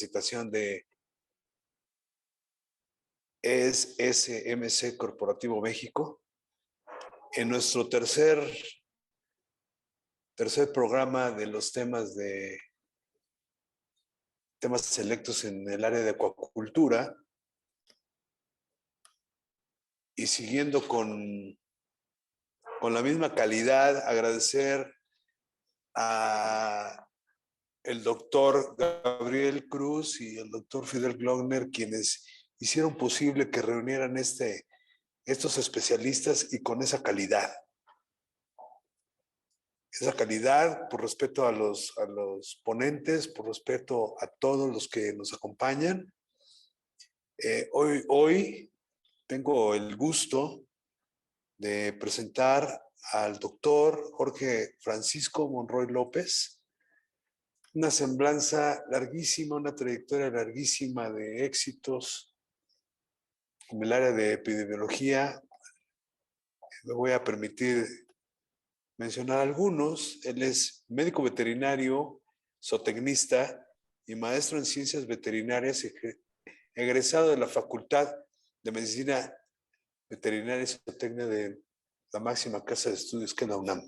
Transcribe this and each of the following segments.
capacitación de SMC Corporativo México. En nuestro tercer programa de los temas selectos en el área de acuacultura, y siguiendo con la misma calidad, agradecer a el doctor Gabriel Cruz y el doctor Fidel Glockner, quienes hicieron posible que reunieran estos especialistas y con esa calidad. Esa calidad, por respeto a los ponentes, por respeto a todos los que nos acompañan. Hoy tengo el gusto de presentar al doctor Jorge Francisco Monroy López, una semblanza larguísima, una trayectoria larguísima de éxitos en el área de epidemiología. Me voy a permitir mencionar algunos. Él es médico veterinario, zootecnista y maestro en ciencias veterinarias, egresado de la Facultad de Medicina Veterinaria y Zootecnia de la máxima casa de estudios que es la UNAM,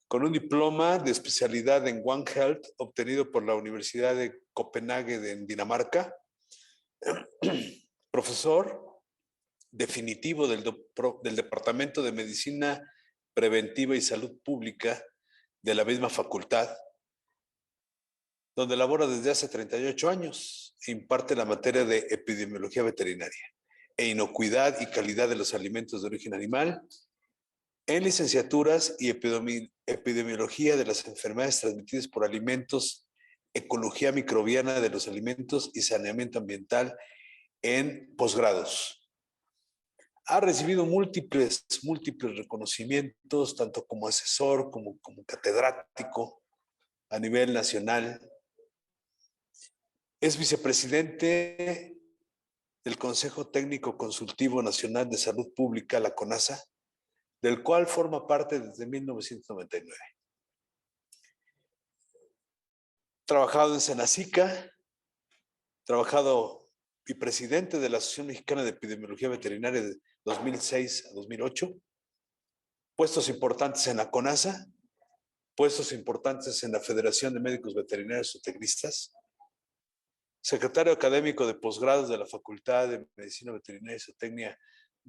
con un diploma de especialidad en One Health obtenido por la Universidad de Copenhague en Dinamarca, profesor definitivo del Departamento de Medicina Preventiva y Salud Pública de la misma facultad, donde labora desde hace 38 años e imparte la materia de epidemiología veterinaria e inocuidad y calidad de los alimentos de origen animal, en licenciaturas y epidemiología de las enfermedades transmitidas por alimentos, ecología microbiana de los alimentos y saneamiento ambiental en posgrados. Ha recibido múltiples reconocimientos, tanto como asesor como catedrático a nivel nacional. Es vicepresidente del Consejo Técnico Consultivo Nacional de Salud Pública, la CONASA, del cual forma parte desde 1999. Trabajado en Senacica, trabajado y presidente de la Asociación Mexicana de Epidemiología Veterinaria de 2006 a 2008, puestos importantes en la CONASA, puestos importantes en la Federación de Médicos Veterinarios Zootecnistas, secretario académico de posgrados de la Facultad de Medicina Veterinaria y Zootecnia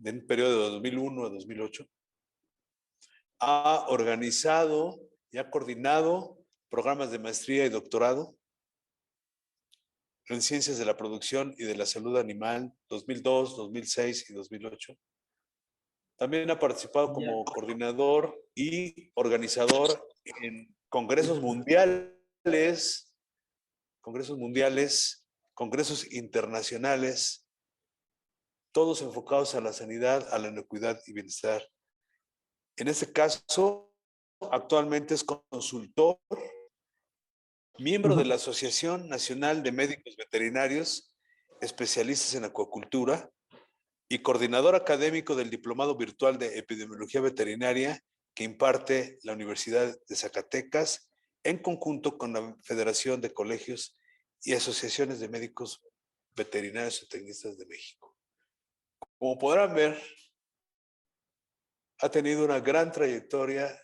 en un periodo de 2001 a 2008. Ha organizado y ha coordinado programas de maestría y doctorado en Ciencias de la Producción y de la Salud Animal 2002, 2006 y 2008. También ha participado como coordinador y organizador en congresos mundiales, congresos internacionales, todos enfocados a la sanidad, a la inocuidad y bienestar. En este caso, actualmente es consultor, miembro de la Asociación Nacional de Médicos Veterinarios, especialistas en acuacultura, y coordinador académico del Diplomado Virtual de Epidemiología Veterinaria que imparte la Universidad de Zacatecas en conjunto con la Federación de Colegios y Asociaciones de Médicos Veterinarios y Tecnistas de México. Como podrán ver, ha tenido una gran trayectoria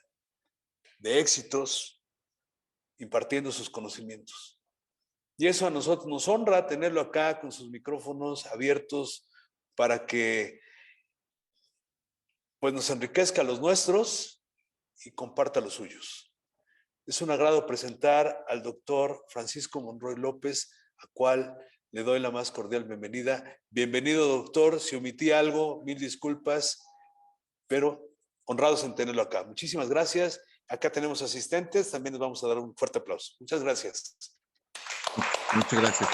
de éxitos impartiendo sus conocimientos. Y eso a nosotros nos honra tenerlo acá con sus micrófonos abiertos para que pues nos enriquezca los nuestros y comparta los suyos. Es un agrado presentar al doctor Francisco Monroy López, a cual le doy la más cordial bienvenida. Bienvenido, doctor. Si omití algo, mil disculpas, pero honrados en tenerlo acá. Muchísimas gracias. Acá tenemos asistentes, también les vamos a dar un fuerte aplauso. Muchas gracias. Muchas gracias.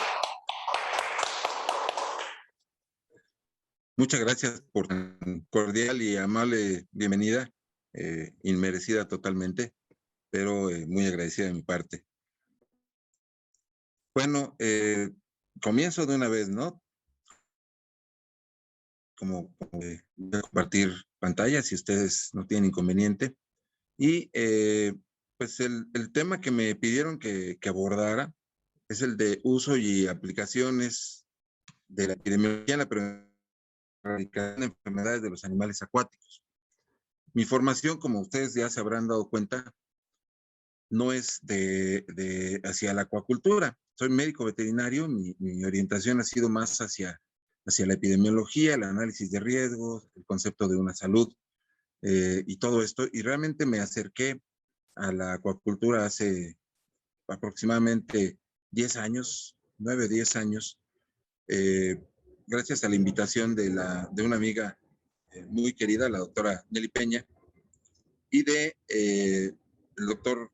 Muchas gracias por tan cordial y amable bienvenida, inmerecida totalmente, pero muy agradecida de mi parte. Bueno, comienzo de una vez, ¿no? Como voy a compartir pantalla, si ustedes no tienen inconveniente. Y pues el tema que me pidieron que abordara es el de uso y aplicaciones de la epidemiología en la erradicación de enfermedades de los animales acuáticos. Mi formación, como ustedes ya se habrán dado cuenta, no es hacia la acuacultura. Soy médico veterinario, mi orientación ha sido más hacia la epidemiología, el análisis de riesgos, el concepto de una salud y todo esto. Y realmente me acerqué a la acuacultura hace aproximadamente 10 años, 9 o 10 años, eh, gracias a la invitación de una amiga muy querida, la doctora Nelly Peña, y el doctor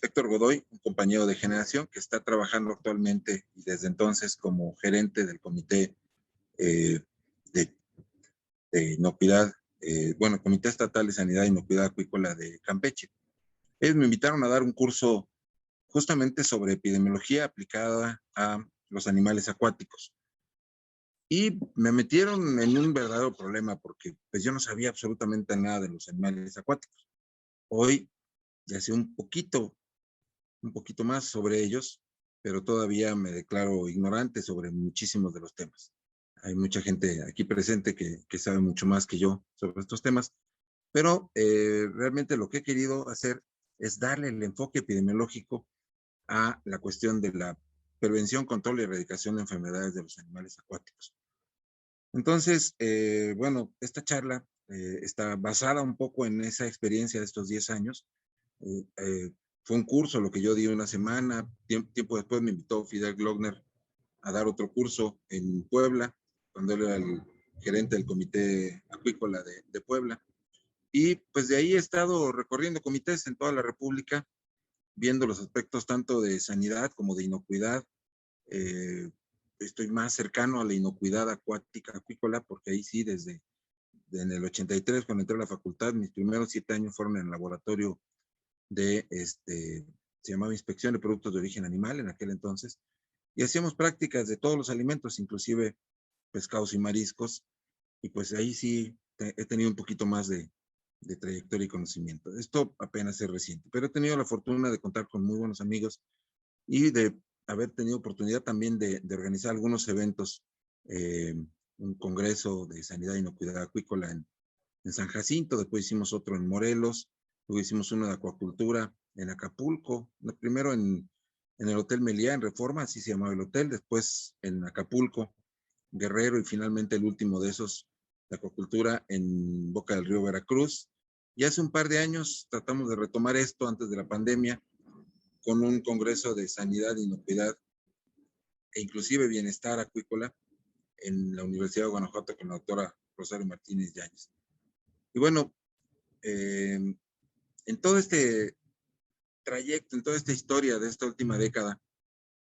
Héctor Godoy, un compañero de generación que está trabajando actualmente y desde entonces como gerente del comité eh, de, de, inocuidad, Comité Estatal de Sanidad e Inocuidad Acuícola de Campeche. Ellos me invitaron a dar un curso justamente sobre epidemiología aplicada a los animales acuáticos. Y me metieron en un verdadero problema porque pues yo no sabía absolutamente nada de los animales acuáticos. Hoy ya sé un poquito más sobre ellos, pero todavía me declaro ignorante sobre muchísimos de los temas. Hay mucha gente aquí presente que sabe mucho más que yo sobre estos temas, pero realmente lo que he querido hacer es darle el enfoque epidemiológico a la cuestión de la prevención, control y erradicación de enfermedades de los animales acuáticos. Entonces, esta charla está basada un poco en esa experiencia de estos 10 años. Fue un curso lo que yo di una semana. Tiempo después me invitó Fidel Glockner a dar otro curso en Puebla, cuando él era el gerente del Comité Acuícola de Puebla. Y pues de ahí he estado recorriendo comités en toda la República, viendo los aspectos tanto de sanidad como de inocuidad. Estoy más cercano a la inocuidad acuática, acuícola, porque ahí sí, en el 83, cuando entré a la facultad, mis primeros 7 años fueron en el laboratorio se llamaba Inspección de Productos de Origen Animal en aquel entonces, y hacíamos prácticas de todos los alimentos, inclusive pescados y mariscos, y pues ahí sí he tenido un poquito más de trayectoria y conocimiento. Esto apenas es reciente, pero he tenido la fortuna de contar con muy buenos amigos y de haber tenido oportunidad también de organizar algunos eventos, un congreso de sanidad e inocuidad acuícola en San Jacinto, después hicimos otro en Morelos, luego hicimos uno de acuacultura en Acapulco, primero en el Hotel Meliá en Reforma, así se llamaba el hotel, después en Acapulco, Guerrero y finalmente el último de esos de acuacultura en Boca del Río, Veracruz. Y hace un par de años tratamos de retomar esto antes de la pandemia con un congreso de sanidad, inocuidad e inclusive bienestar acuícola en la Universidad de Guanajuato con la doctora Rosario Martínez Yáñez. Y bueno, en todo este trayecto, en toda esta historia de esta última década,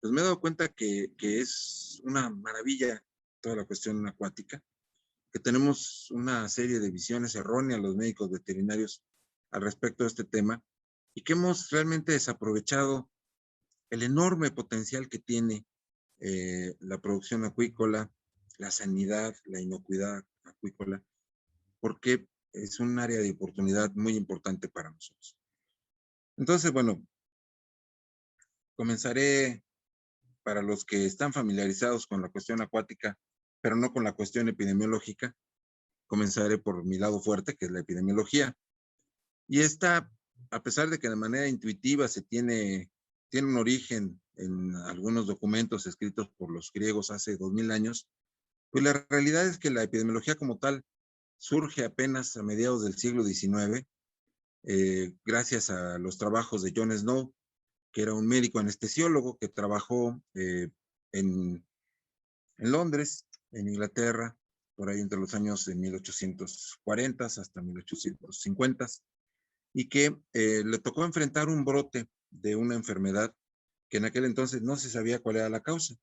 pues me he dado cuenta que es una maravilla toda la cuestión acuática, que tenemos una serie de visiones erróneas los médicos veterinarios al respecto de este tema y que hemos realmente desaprovechado el enorme potencial que tiene la producción acuícola, la sanidad, la inocuidad acuícola, porque es un área de oportunidad muy importante para nosotros. Entonces, bueno, comenzaré para los que están familiarizados con la cuestión acuática, pero no con la cuestión epidemiológica. Comenzaré por mi lado fuerte, que es la epidemiología. Y esta, a pesar de que de manera intuitiva tiene un origen en algunos documentos escritos por los griegos hace 2000 años, pues la realidad es que la epidemiología como tal surge apenas a mediados del siglo XIX, gracias a los trabajos de John Snow, que era un médico anestesiólogo que trabajó en Londres, en Inglaterra, por ahí entre los años de 1840 hasta 1850, y que le tocó enfrentar un brote de una enfermedad que en aquel entonces no se sabía cuál era la causa.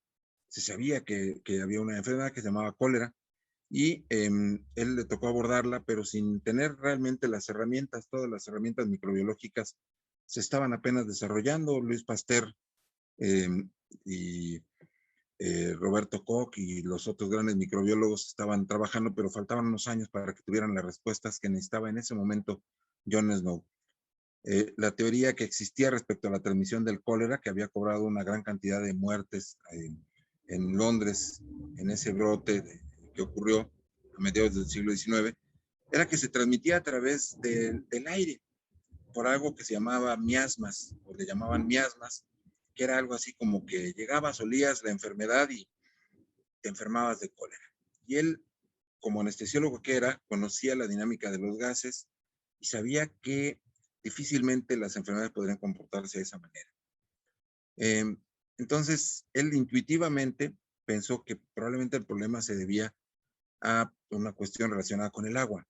Se sabía que había una enfermedad que se llamaba cólera, y él le tocó abordarla, pero sin tener realmente las herramientas, todas las herramientas microbiológicas se estaban apenas desarrollando. Luis Pasteur y Roberto Koch y los otros grandes microbiólogos estaban trabajando, pero faltaban unos años para que tuvieran las respuestas que necesitaba en ese momento John Snow. la teoría que existía respecto a la transmisión del cólera, que había cobrado una gran cantidad de muertes en Londres, en ese brote que ocurrió a mediados del siglo XIX, era que se transmitía a través del aire, por algo que se llamaba miasmas, o le llamaban miasmas, que era algo así como que llegabas, olías la enfermedad y te enfermabas de cólera. Y él, como anestesiólogo que era, conocía la dinámica de los gases y sabía que difícilmente las enfermedades podrían comportarse de esa manera. Entonces, él intuitivamente pensó que probablemente el problema se debía a una cuestión relacionada con el agua.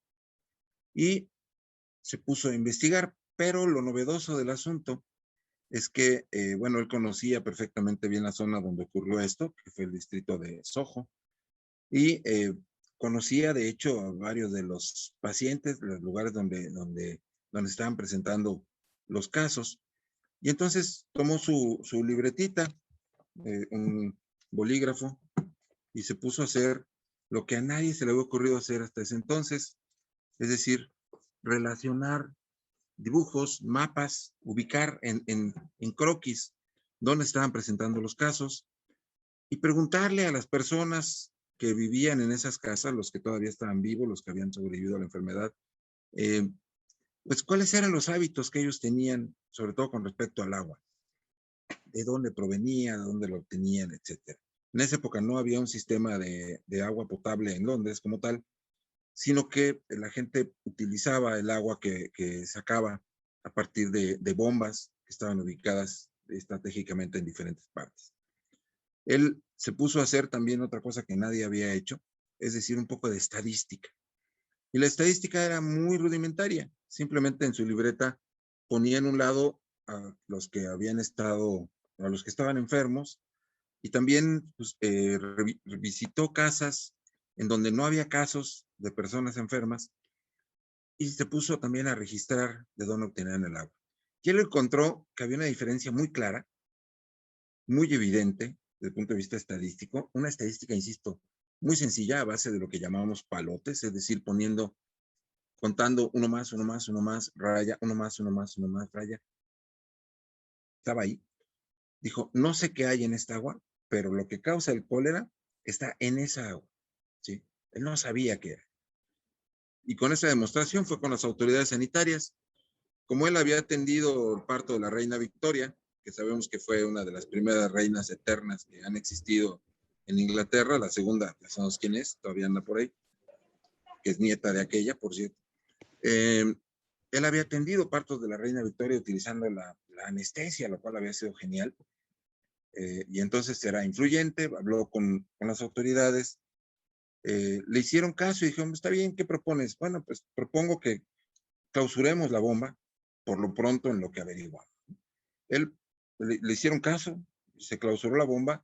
Y se puso a investigar, pero lo novedoso del asunto es que, bueno, él conocía perfectamente bien la zona donde ocurrió esto, que fue el distrito de Soho, y conocía de hecho a varios de los pacientes, los lugares donde estaban presentando los casos. Y entonces tomó su libretita, un bolígrafo, y se puso a hacer lo que a nadie se le había ocurrido hacer hasta ese entonces, es decir, relacionar dibujos, mapas, ubicar en croquis dónde estaban presentando los casos y preguntarle a las personas que vivían en esas casas, los que todavía estaban vivos, los que habían sobrevivido a la enfermedad, pues cuáles eran los hábitos que ellos tenían, sobre todo con respecto al agua, de dónde provenía, de dónde lo obtenían, etcétera. En esa época no había un sistema de agua potable en Londres como tal, sino que la gente utilizaba el agua que sacaba a partir de bombas que estaban ubicadas estratégicamente en diferentes partes. Él se puso a hacer también otra cosa que nadie había hecho, es decir, un poco de estadística. Y la estadística era muy rudimentaria. Simplemente en su libreta ponía en un lado a los que habían estado, a los que estaban enfermos, y también pues, visitó casas en donde no había casos de personas enfermas y se puso también a registrar de dónde obtenían el agua. Y él encontró que había una diferencia muy clara, muy evidente desde el punto de vista estadístico, una estadística, insisto, muy sencilla a base de lo que llamábamos palotes, es decir, contando uno más, raya, uno más, raya. Estaba ahí. Dijo, no sé qué hay en esta agua, pero lo que causa el cólera está en esa agua. ¿Sí? Él no sabía qué era. Y con esa demostración fue con las autoridades sanitarias. Como él había atendido el parto de la reina Victoria, que sabemos que fue una de las primeras reinas eternas que han existido en Inglaterra, la segunda, ya sabemos quién es, todavía anda por ahí, que es nieta de aquella, por cierto. Él había atendido partos de la reina Victoria utilizando la anestesia, lo cual había sido genial. Y entonces era influyente, habló con las autoridades, le hicieron caso y dijeron, está bien, ¿qué propones? Bueno, pues propongo que clausuremos la bomba por lo pronto en lo que averiguamos. Él le hicieron caso, se clausuró la bomba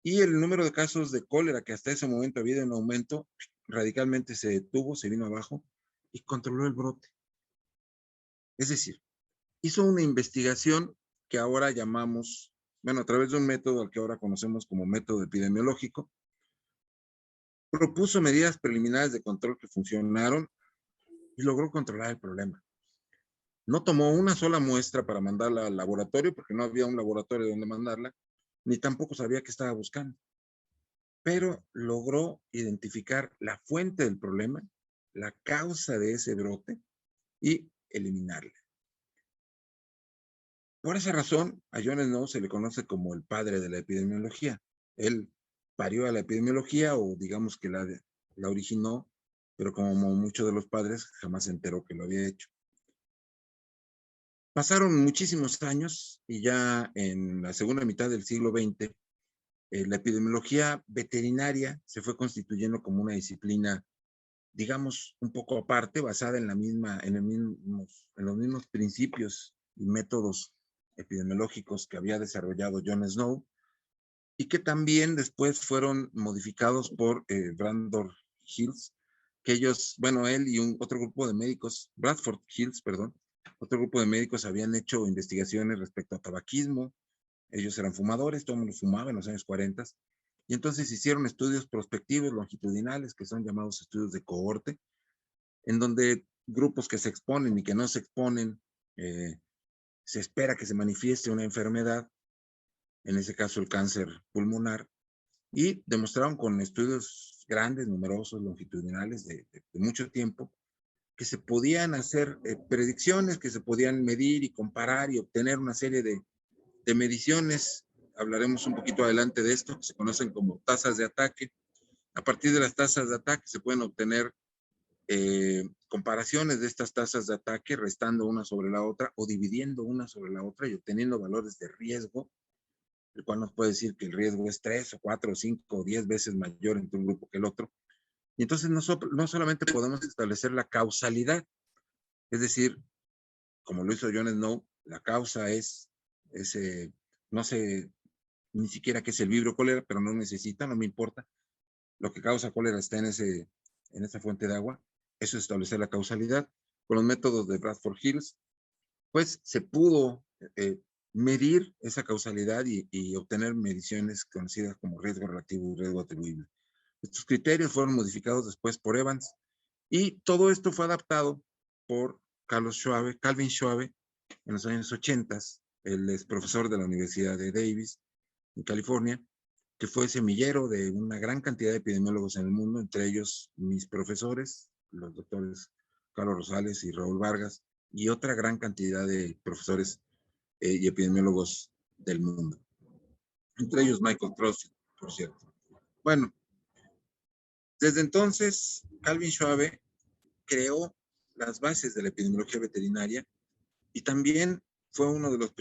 y el número de casos de cólera que hasta ese momento había ido en aumento radicalmente se detuvo, se vino abajo y controló el brote. Es decir, hizo una investigación que ahora llamamos, bueno, a través de un método al que ahora conocemos como método epidemiológico, propuso medidas preliminares de control que funcionaron y logró controlar el problema. No tomó una sola muestra para mandarla al laboratorio, porque no había un laboratorio donde mandarla, ni tampoco sabía qué estaba buscando. Pero logró identificar la fuente del problema, la causa de ese brote y eliminarla. Por esa razón, a John Snow se le conoce como el padre de la epidemiología. Él parió a la epidemiología, o digamos que la originó, pero como muchos de los padres, jamás se enteró que lo había hecho. Pasaron muchísimos años y ya en la segunda mitad del siglo XX, la epidemiología veterinaria se fue constituyendo como una disciplina, digamos, un poco aparte, basada en los mismos principios y métodos epidemiológicos que había desarrollado John Snow y que también después fueron modificados por Brandon Hills, que ellos, bueno, él y otro grupo de médicos, Bradford Hills, perdón, otro grupo de médicos habían hecho investigaciones respecto a tabaquismo. Ellos eran fumadores, todo el mundo fumaba en los años 40, y entonces hicieron estudios prospectivos longitudinales, que son llamados estudios de cohorte, en donde grupos que se exponen y que no se exponen se espera que se manifieste una enfermedad, en ese caso el cáncer pulmonar, y demostraron con estudios grandes, numerosos, longitudinales de mucho tiempo, que se podían hacer predicciones, que se podían medir y comparar y obtener una serie de mediciones. Hablaremos un poquito adelante de esto, que se conocen como tasas de ataque. A partir de las tasas de ataque se pueden obtener comparaciones de estas tasas de ataque, restando una sobre la otra o dividiendo una sobre la otra y obteniendo valores de riesgo, el cual nos puede decir que el riesgo es 3 o 4 o 5 o 10 veces mayor entre un grupo que el otro. Y entonces no solamente podemos establecer la causalidad, es decir, como lo hizo John Snow, la causa es ese, no sé ni siquiera qué es el vibrio cólera, pero no necesita, no me importa. Lo que causa cólera está en esa fuente de agua. Eso es establecer la causalidad. Con los métodos de Bradford Hills, pues se pudo medir esa causalidad y obtener mediciones conocidas como riesgo relativo y riesgo atribuible. Estos criterios fueron modificados después por Evans y todo esto fue adaptado por Calvin Schwabe en los años 80. Él es profesor de la Universidad de Davis en California, que fue semillero de una gran cantidad de epidemiólogos en el mundo, entre ellos mis profesores, los doctores Carlos Rosales y Raúl Vargas, y otra gran cantidad de profesores y epidemiólogos del mundo. Entre ellos Michael Crosfield, por cierto. Bueno, desde entonces, Calvin Schwabe creó las bases de la epidemiología veterinaria y también fue uno de los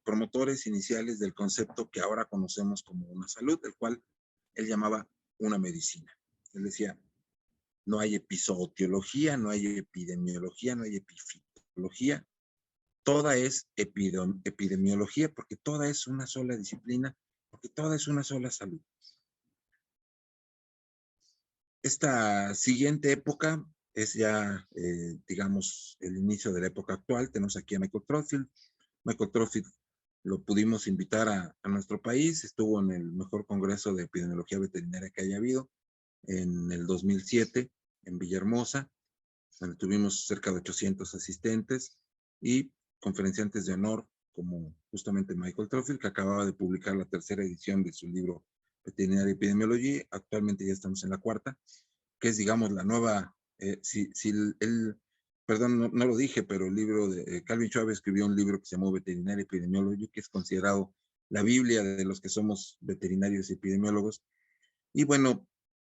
promotores iniciales del concepto que ahora conocemos como una salud, el cual él llamaba una medicina. Él decía, no hay epizootología, no hay epidemiología, no hay epifitología, toda es epidemiología porque toda es una sola disciplina, porque toda es una sola salud. Esta siguiente época es ya, digamos, el inicio de la época actual. Tenemos aquí a Michael Crosfield. Michael Crosfield lo pudimos invitar a nuestro país. Estuvo en el mejor congreso de epidemiología veterinaria que haya habido en el 2007 en Villahermosa, donde tuvimos cerca de 800 asistentes y conferenciantes de honor como justamente Michael Crosfield, que acababa de publicar la tercera edición de su libro Veterinaria Epidemiología. Actualmente ya estamos en la cuarta, que es, digamos, la nueva, perdón, no lo dije, pero el libro de Calvin Schwabe escribió un libro que se llamó Veterinaria Epidemiología, que es considerado la Biblia de los que somos veterinarios y epidemiólogos. Y bueno,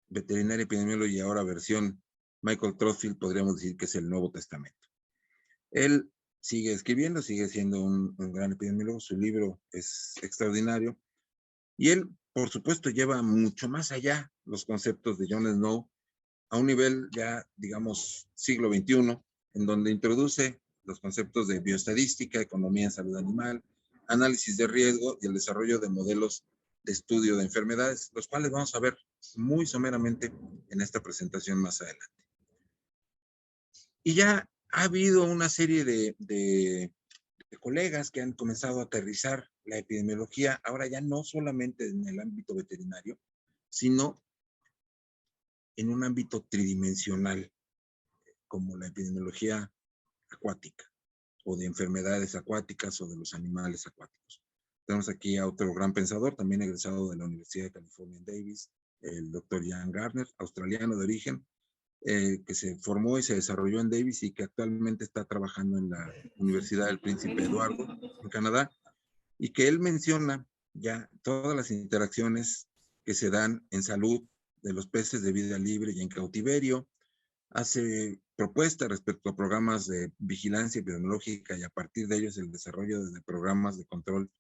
Veterinaria Epidemiología, ahora versión Michael Crosfield, podríamos decir que es el Nuevo Testamento. Él sigue escribiendo, sigue siendo un gran epidemiólogo, su libro es extraordinario, y él, por supuesto, lleva mucho más allá los conceptos de John Snow a un nivel ya, digamos, siglo XXI, en donde introduce los conceptos de bioestadística, economía en salud animal, análisis de riesgo y el desarrollo de modelos de estudio de enfermedades, los cuales vamos a ver muy someramente en esta presentación más adelante. Y ya ha habido una serie de colegas que han comenzado a aterrizar la epidemiología, ahora ya no solamente en el ámbito veterinario, sino en un ámbito tridimensional, como la epidemiología acuática o de enfermedades acuáticas o de los animales acuáticos. Tenemos aquí a otro gran pensador, también egresado de la Universidad de California en Davis, el doctor Ian Gardner, australiano de origen, que se formó y se desarrolló en Davis y que actualmente está trabajando en la Universidad del Príncipe Eduardo, en Canadá, y que él menciona ya todas las interacciones que se dan en salud de los peces de vida libre y en cautiverio, hace propuestas respecto a programas de vigilancia epidemiológica y a partir de ellos el desarrollo de programas de control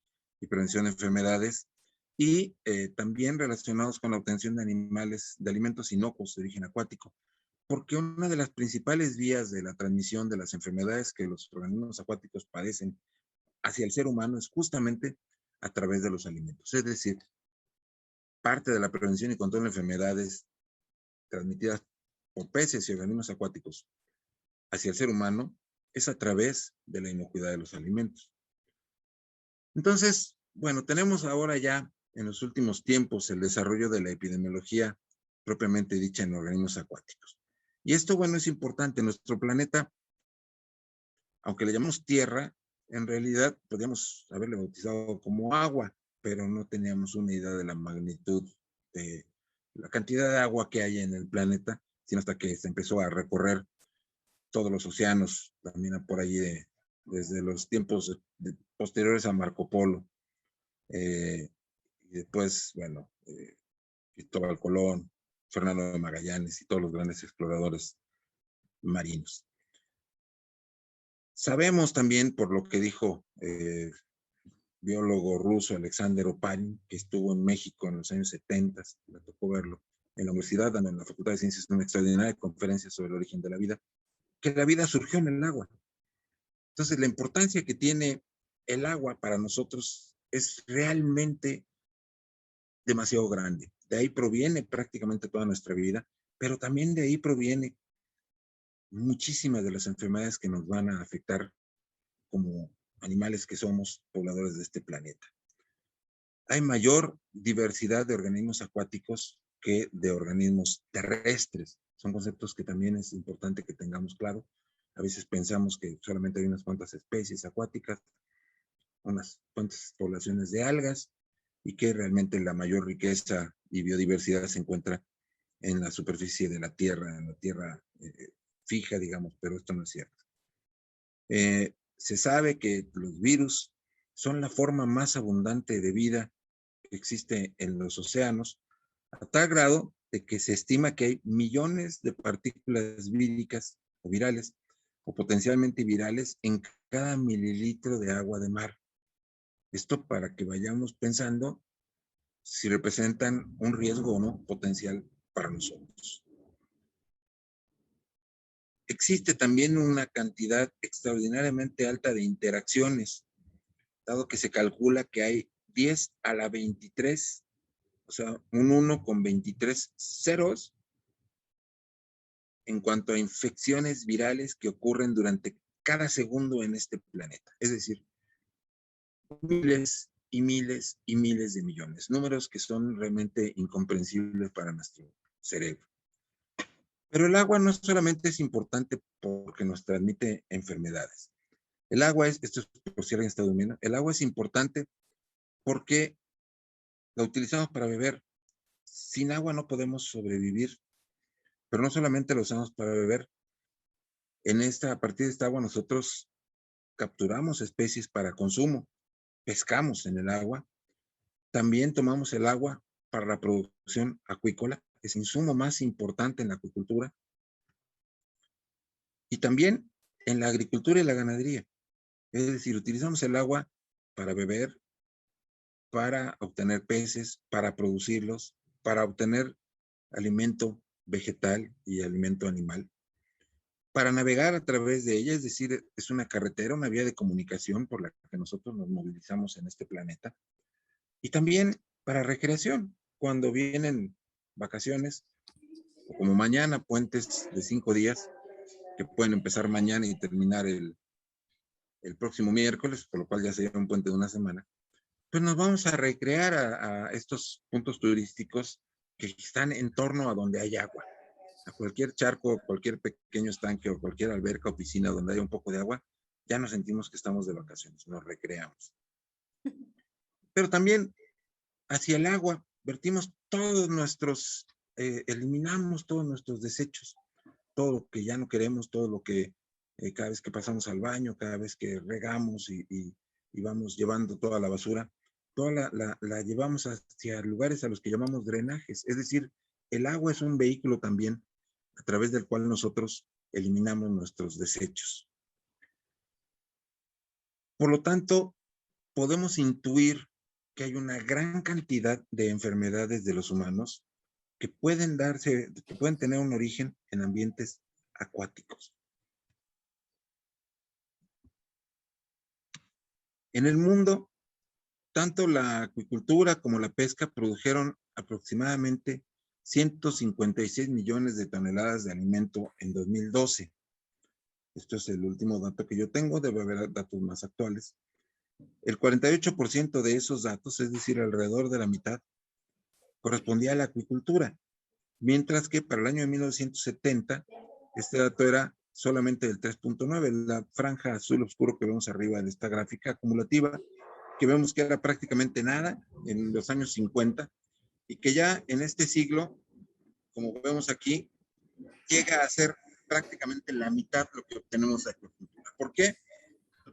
y prevención de enfermedades y también relacionados con la obtención de alimentos inocuos de origen acuático, porque una de las principales vías de la transmisión de las enfermedades que los organismos acuáticos padecen hacia el ser humano es justamente a través de los alimentos. Es decir, parte de la prevención y control de enfermedades transmitidas por peces y organismos acuáticos hacia el ser humano es a través de la inocuidad de los alimentos. Entonces, bueno, tenemos ahora ya en los últimos tiempos el desarrollo de la epidemiología propiamente dicha en organismos acuáticos. Y esto, bueno, es importante. Nuestro planeta aunque le llamamos tierra, en realidad podríamos haberle bautizado como agua, pero no teníamos una idea de la magnitud de la cantidad de agua que hay en el planeta, sino hasta que se empezó a recorrer todos los océanos, también por allí desde los tiempos posteriores a Marco Polo. Y después, bueno, Cristóbal Colón, Fernando de Magallanes y todos los grandes exploradores marinos. Sabemos también, por lo que dijo biólogo ruso Alexander Oparin, que estuvo en México en los años 70, me tocó verlo en la universidad, en la Facultad de Ciencias, una extraordinaria conferencia sobre el origen de la vida, que la vida surgió en el agua. Entonces, la importancia que tiene el agua para nosotros es realmente demasiado grande. De ahí proviene prácticamente toda nuestra vida, pero también de ahí proviene muchísimas de las enfermedades que nos van a afectar como animales que somos pobladores de este planeta. Hay mayor diversidad de organismos acuáticos que de organismos terrestres. Son conceptos que también es importante que tengamos claro. A veces pensamos que solamente hay unas cuantas especies acuáticas, unas cuantas poblaciones de algas, y que realmente la mayor riqueza y biodiversidad se encuentra en la superficie de la Tierra, en la Tierra fija, digamos, pero esto no es cierto. Se sabe que los virus son la forma más abundante de vida que existe en los océanos, a tal grado de que se estima que hay millones de partículas víricas o virales o potencialmente virales en cada mililitro de agua de mar. Esto para que vayamos pensando si representan un riesgo o no potencial para nosotros. Existe también una cantidad extraordinariamente alta de interacciones, dado que se calcula que hay 10 a la 23, o sea, un 1 con 23 ceros en cuanto a infecciones virales que ocurren durante cada segundo en este planeta. Es decir, miles y miles y miles de millones, números que son realmente incomprensibles para nuestro cerebro. Pero el agua no solamente es importante porque nos transmite enfermedades. El agua esto es por si alguien está durmiendo, el agua es importante porque la utilizamos para beber. Sin agua no podemos sobrevivir, pero no solamente la usamos para beber. A partir de esta agua nosotros capturamos especies para consumo, pescamos en el agua, también tomamos el agua para la producción acuícola, es el insumo más importante en la acuicultura, y también en la agricultura y la ganadería. Es decir, utilizamos el agua para beber, para obtener peces, para producirlos, para obtener alimento vegetal y alimento animal, para navegar a través de ella, es decir, es una carretera, una vía de comunicación por la que nosotros nos movilizamos en este planeta, y también para recreación, cuando vienen vacaciones, o como mañana, puentes de 5 días, que pueden empezar mañana y terminar el próximo miércoles, por lo cual ya sería un puente de una semana, pues nos vamos a recrear a estos puntos turísticos que están en torno a donde hay agua. A cualquier charco, cualquier pequeño estanque o cualquier alberca o piscina donde haya un poco de agua, ya nos sentimos que estamos de vacaciones, nos recreamos. Pero también hacia el agua vertimos todos nuestros, eliminamos todos nuestros desechos, todo lo que ya no queremos, todo lo que cada vez que pasamos al baño, cada vez que regamos y vamos llevando toda la basura, toda la llevamos hacia lugares a los que llamamos drenajes. Es decir, el agua es un vehículo también a través del cual nosotros eliminamos nuestros desechos. Por lo tanto, podemos intuir que hay una gran cantidad de enfermedades de los humanos que pueden tener un origen en ambientes acuáticos. En el mundo, tanto la acuicultura como la pesca produjeron aproximadamente 156 millones de toneladas de alimento en 2012. Esto es el último dato que yo tengo, debe haber datos más actuales. El 48% de esos datos, es decir, alrededor de la mitad, correspondía a la acuicultura, mientras que para el año de 1970, este dato era solamente del 3.9, la franja azul oscuro que vemos arriba de esta gráfica acumulativa, que vemos que era prácticamente nada en los años 50 y que ya en este siglo, como vemos aquí, llega a ser prácticamente la mitad de lo que obtenemos de acuicultura. ¿Por qué?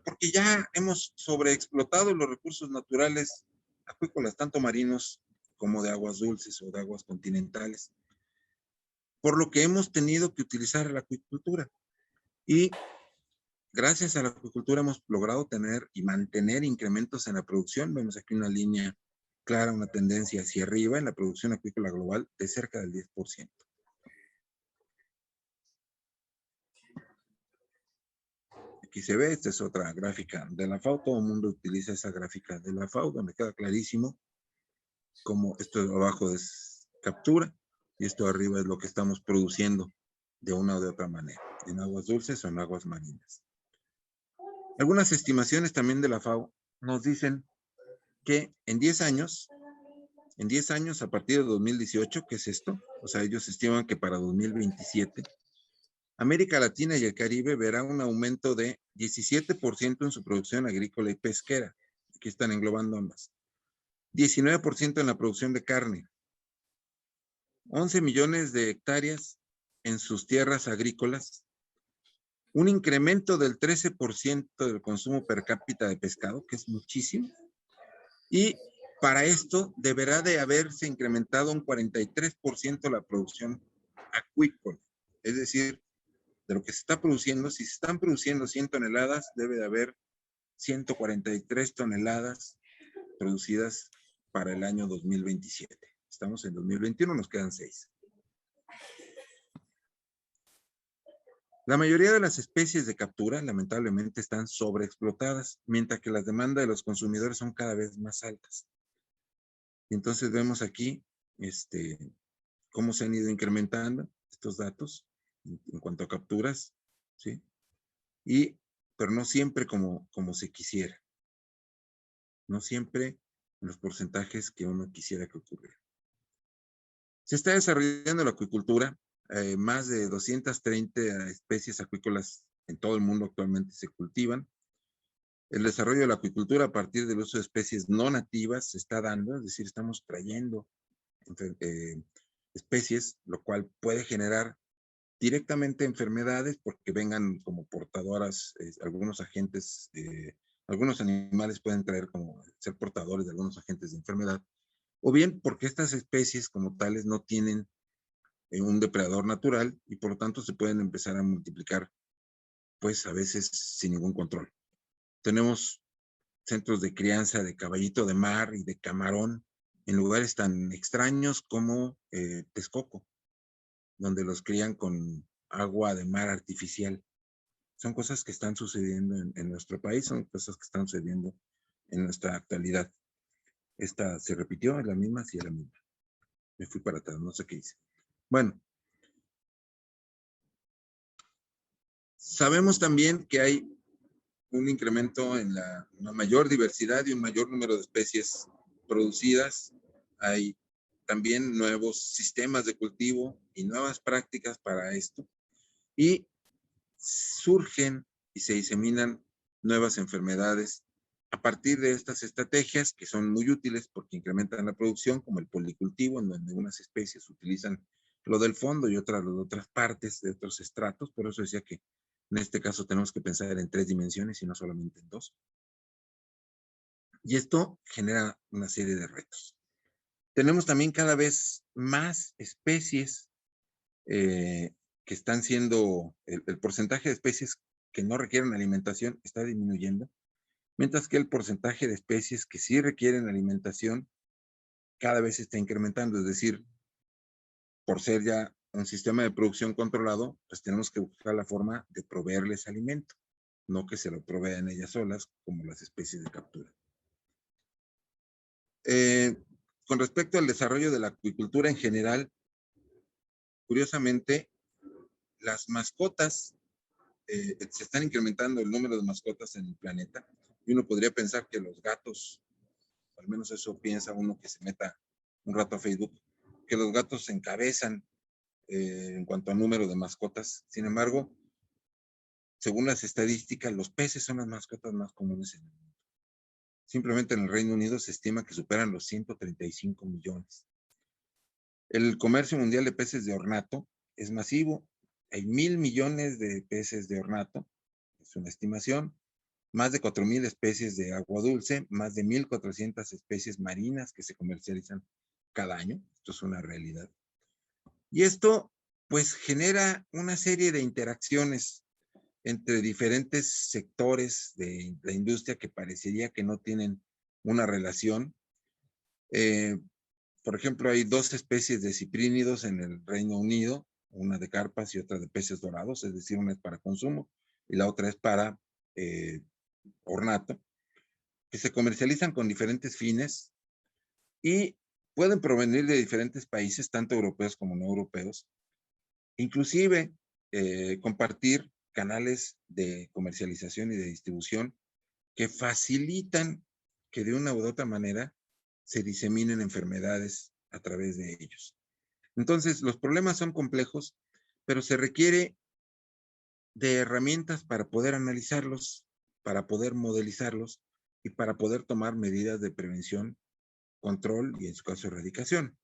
Porque ya hemos sobreexplotado los recursos naturales acuícolas, tanto marinos como de aguas dulces o de aguas continentales, por lo que hemos tenido que utilizar la acuicultura. Y gracias a la acuicultura hemos logrado tener y mantener incrementos en la producción. Vemos aquí una línea clara, una tendencia hacia arriba en la producción acuícola global de cerca del 10%. Aquí se ve, esta es otra gráfica de la FAO, todo el mundo utiliza esa gráfica de la FAO, donde queda clarísimo cómo esto abajo es captura y esto arriba es lo que estamos produciendo de una o de otra manera, en aguas dulces o en aguas marinas. Algunas estimaciones también de la FAO nos dicen que en 10 años, a partir de 2018, ¿qué es esto? O sea, ellos estiman que para 2027, América Latina y el Caribe verá un aumento de 17% en su producción agrícola y pesquera. Aquí están englobando ambas. 19% en la producción de carne. 11 millones de hectáreas en sus tierras agrícolas. Un incremento del 13% del consumo per cápita de pescado, que es muchísimo. Y para esto deberá de haberse incrementado un 43% la producción acuícola. Es decir, de lo que se está produciendo, si se están produciendo 100 toneladas, debe de haber 143 toneladas producidas para el año 2027. Estamos en 2021, nos quedan 6. La mayoría de las especies de captura, lamentablemente, están sobreexplotadas, mientras que las demandas de los consumidores son cada vez más altas. Y entonces vemos aquí cómo se han ido incrementando estos datos en cuanto a capturas, ¿sí? Pero no siempre como se quisiera. No siempre en los porcentajes que uno quisiera que ocurriera. Se está desarrollando la acuicultura. Más de 230 especies acuícolas en todo el mundo actualmente se cultivan. El desarrollo de la acuicultura a partir del uso de especies no nativas se está dando, es decir, estamos trayendo especies, lo cual puede generar directamente enfermedades porque vengan como portadoras, algunos agentes, algunos animales pueden traer como ser portadores de algunos agentes de enfermedad, o bien porque estas especies como tales no tienen un depredador natural y por lo tanto se pueden empezar a multiplicar, pues a veces sin ningún control. Tenemos centros de crianza de caballito de mar y de camarón en lugares tan extraños como Texcoco, donde los crían con agua de mar artificial. Son cosas que están sucediendo en nuestro país, son cosas que están sucediendo en nuestra actualidad. Esta se repitió, es la misma, sí, es la misma. Me fui para atrás, no sé qué hice. Bueno, sabemos también que hay un incremento en una mayor diversidad y un mayor número de especies producidas. Hay también nuevos sistemas de cultivo y nuevas prácticas para esto. Y surgen y se diseminan nuevas enfermedades a partir de estas estrategias que son muy útiles porque incrementan la producción, como el policultivo, en donde unas especies utilizan lo del fondo y otras lo de otras partes, de otros estratos. Por eso decía que en este caso tenemos que pensar en 3 dimensiones y no solamente en 2. Y esto genera una serie de retos. Tenemos también cada vez más especies que están siendo, el porcentaje de especies que no requieren alimentación está disminuyendo, mientras que el porcentaje de especies que sí requieren alimentación cada vez está incrementando. Es decir, por ser ya un sistema de producción controlado, pues tenemos que buscar la forma de proveerles alimento, no que se lo provean ellas solas, como las especies de captura. Con respecto al desarrollo de la acuicultura en general, curiosamente, las mascotas, se están incrementando el número de mascotas en el planeta, y uno podría pensar que los gatos, al menos eso piensa uno que se meta un rato a Facebook, que los gatos se encabezan en cuanto a número de mascotas. Sin embargo, según las estadísticas, los peces son las mascotas más comunes en el mundo. Simplemente en el Reino Unido se estima que superan los 135 millones. El comercio mundial de peces de ornato es masivo. Hay 1,000 millones de peces de ornato, es una estimación. Más de 4,000 especies de agua dulce, más de 1,400 especies marinas que se comercializan cada año. Esto es una realidad. Y esto, pues, genera una serie de interacciones entre diferentes sectores de la industria que parecería que no tienen una relación. Por ejemplo, hay 2 especies de ciprínidos en el Reino Unido, una de carpas y otra de peces dorados, es decir, una es para consumo y la otra es para ornato, que se comercializan con diferentes fines y pueden provenir de diferentes países, tanto europeos como no europeos, inclusive compartir canales de comercialización y de distribución que facilitan que de una u otra manera se diseminen enfermedades a través de ellos. Entonces, los problemas son complejos, pero se requiere de herramientas para poder analizarlos, para poder modelizarlos y para poder tomar medidas de prevención, control y en su caso erradicación.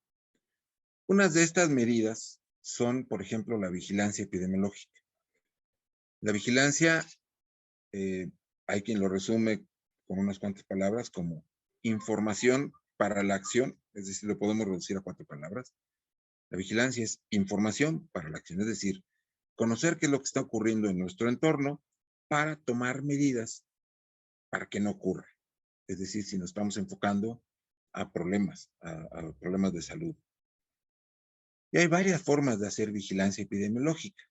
Unas de estas medidas son, por ejemplo, la vigilancia epidemiológica. La vigilancia, hay quien lo resume con unas cuantas palabras como información para la acción, es decir, lo podemos reducir a 4 palabras. La vigilancia es información para la acción, es decir, conocer qué es lo que está ocurriendo en nuestro entorno para tomar medidas para que no ocurra. Es decir, si nos estamos enfocando a problemas, a problemas de salud. Y hay varias formas de hacer vigilancia epidemiológica.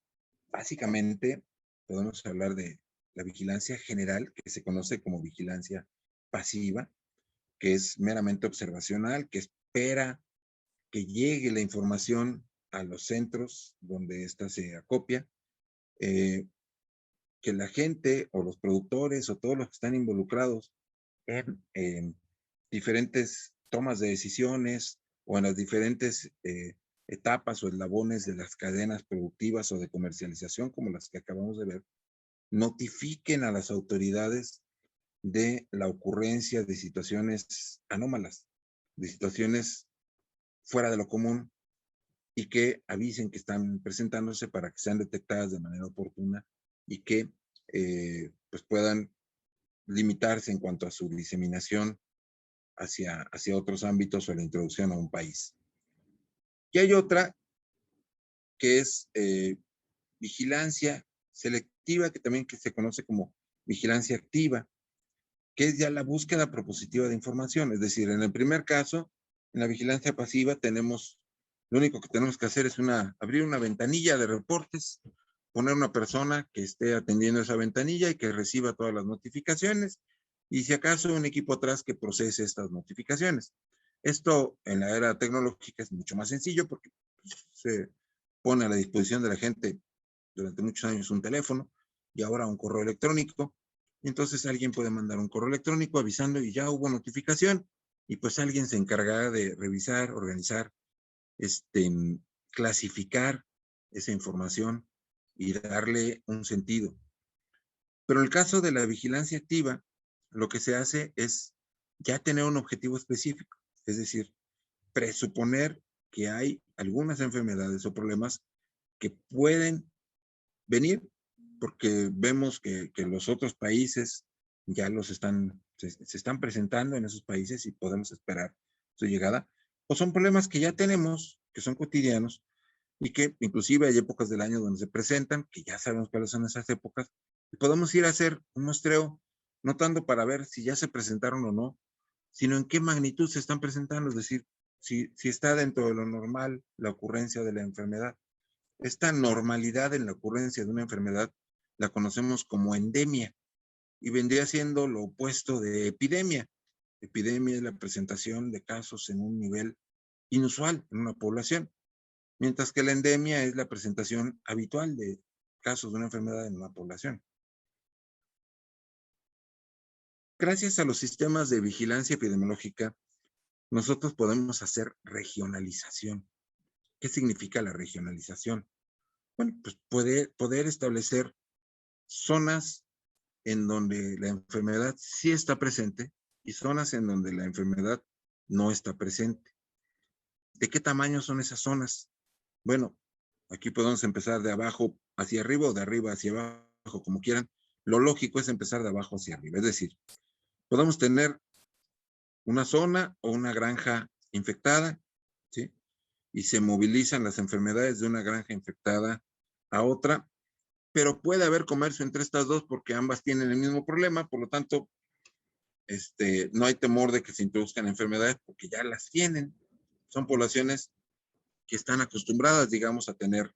Básicamente, podemos hablar de la vigilancia general, que se conoce como vigilancia pasiva, que es meramente observacional, que espera que llegue la información a los centros donde ésta se acopia, que la gente o los productores o todos los que están involucrados en diferentes tomas de decisiones o en las diferentes etapas o eslabones de las cadenas productivas o de comercialización, como las que acabamos de ver, notifiquen a las autoridades de la ocurrencia de situaciones anómalas, de situaciones fuera de lo común y que avisen que están presentándose para que sean detectadas de manera oportuna y que pues puedan limitarse en cuanto a su diseminación hacia otros ámbitos o la introducción a un país. Y hay otra que es vigilancia selectiva, que también que se conoce como vigilancia activa, que es ya la búsqueda propositiva de información. Es decir, en el primer caso, en la vigilancia pasiva lo único que tenemos que hacer es abrir una ventanilla de reportes, poner una persona que esté atendiendo esa ventanilla y que reciba todas las notificaciones y si acaso un equipo atrás que procese estas notificaciones. Esto en la era tecnológica es mucho más sencillo porque se pone a la disposición de la gente durante muchos años un teléfono y ahora un correo electrónico. Entonces alguien puede mandar un correo electrónico avisando y ya hubo notificación y pues alguien se encargará de revisar, organizar, clasificar esa información y darle un sentido. Pero en el caso de la vigilancia activa, lo que se hace es ya tener un objetivo específico, es decir, presuponer que hay algunas enfermedades o problemas que pueden venir porque vemos que los otros países ya se están presentando en esos países y podemos esperar su llegada, o son problemas que ya tenemos, que son cotidianos y que inclusive hay épocas del año donde se presentan, que ya sabemos cuáles son esas épocas, y podemos ir a hacer un muestreo, no tanto para ver si ya se presentaron o no, sino en qué magnitud se están presentando, es decir, si está dentro de lo normal la ocurrencia de la enfermedad. Esta normalidad en la ocurrencia de una enfermedad la conocemos como endemia y vendría siendo lo opuesto de epidemia. Epidemia es la presentación de casos en un nivel inusual en una población, mientras que la endemia es la presentación habitual de casos de una enfermedad en una población. Gracias a los sistemas de vigilancia epidemiológica, nosotros podemos hacer regionalización. ¿Qué significa la regionalización? Bueno, pues poder establecer zonas en donde la enfermedad sí está presente y zonas en donde la enfermedad no está presente. ¿De qué tamaño son esas zonas? Bueno, aquí podemos empezar de abajo hacia arriba o de arriba hacia abajo, como quieran. Lo lógico es empezar de abajo hacia arriba. Es decir, podemos tener una zona o una granja infectada, ¿sí? Y se movilizan las enfermedades de una granja infectada a otra, pero puede haber comercio entre estas dos porque ambas tienen el mismo problema, por lo tanto, no hay temor de que se introduzcan enfermedades porque ya las tienen. Son poblaciones que están acostumbradas, digamos, a tener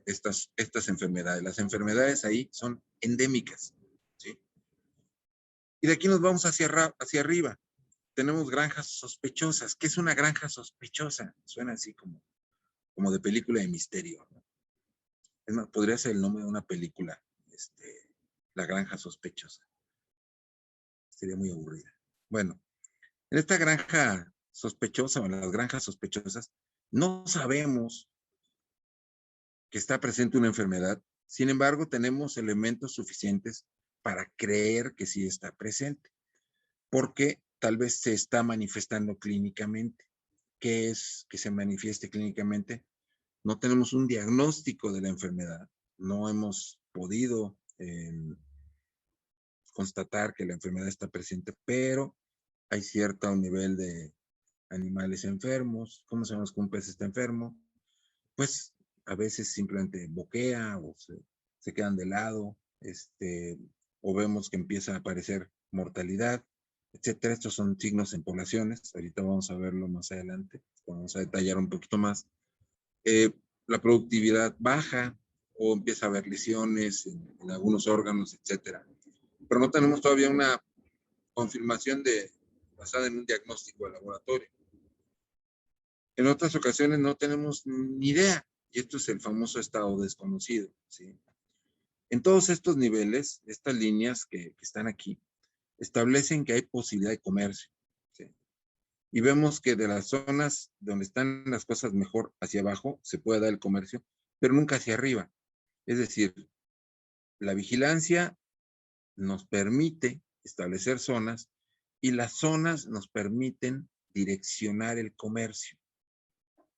estas enfermedades. Las enfermedades ahí son endémicas, ¿sí? Y de aquí nos vamos hacia arriba. Tenemos granjas sospechosas. ¿Qué es una granja sospechosa? Suena así como de película de misterio, ¿no? Es más, podría ser el nombre de una película, La granja sospechosa. Sería muy aburrida. Bueno, en esta granja sospechosa o en las granjas sospechosas, no sabemos que está presente una enfermedad. Sin embargo, tenemos elementos suficientes para creer que sí está presente, porque tal vez se está manifestando clínicamente. ¿Qué es que se manifieste clínicamente? No tenemos un diagnóstico de la enfermedad, no hemos podido constatar que la enfermedad está presente, pero hay cierto nivel de animales enfermos. ¿Cómo sabemos que un pez está enfermo? Pues a veces simplemente boquea o se quedan de lado, o vemos que empieza a aparecer mortalidad, etcétera. Estos son signos en poblaciones. Ahorita vamos a verlo más adelante, vamos a detallar un poquito más. La productividad baja o empieza a haber lesiones en algunos órganos, etcétera. Pero no tenemos todavía una confirmación basada en un diagnóstico de laboratorio. En otras ocasiones no tenemos ni idea, y esto es el famoso estado desconocido, ¿sí? En todos estos niveles, estas líneas que están aquí, establecen que hay posibilidad de comercio, ¿sí? Y vemos que de las zonas donde están las cosas mejor hacia abajo, se puede dar el comercio, pero nunca hacia arriba. Es decir, la vigilancia nos permite establecer zonas y las zonas nos permiten direccionar el comercio.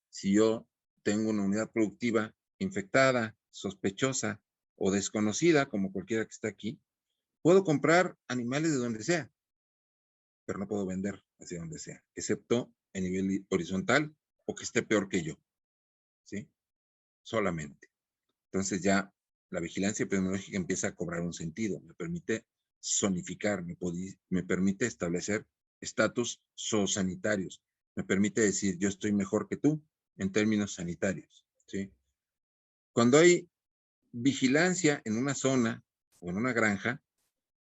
Si yo tengo una unidad productiva infectada, sospechosa o desconocida, como cualquiera que está aquí, puedo comprar animales de donde sea, pero no puedo vender hacia donde sea, excepto en nivel horizontal o que esté peor que yo, ¿sí? Solamente. Entonces ya la vigilancia epidemiológica empieza a cobrar un sentido, me permite zonificar, me permite establecer estatus zoosanitarios, me permite decir yo estoy mejor que tú en términos sanitarios, ¿sí? Cuando hay vigilancia en una zona o en una granja,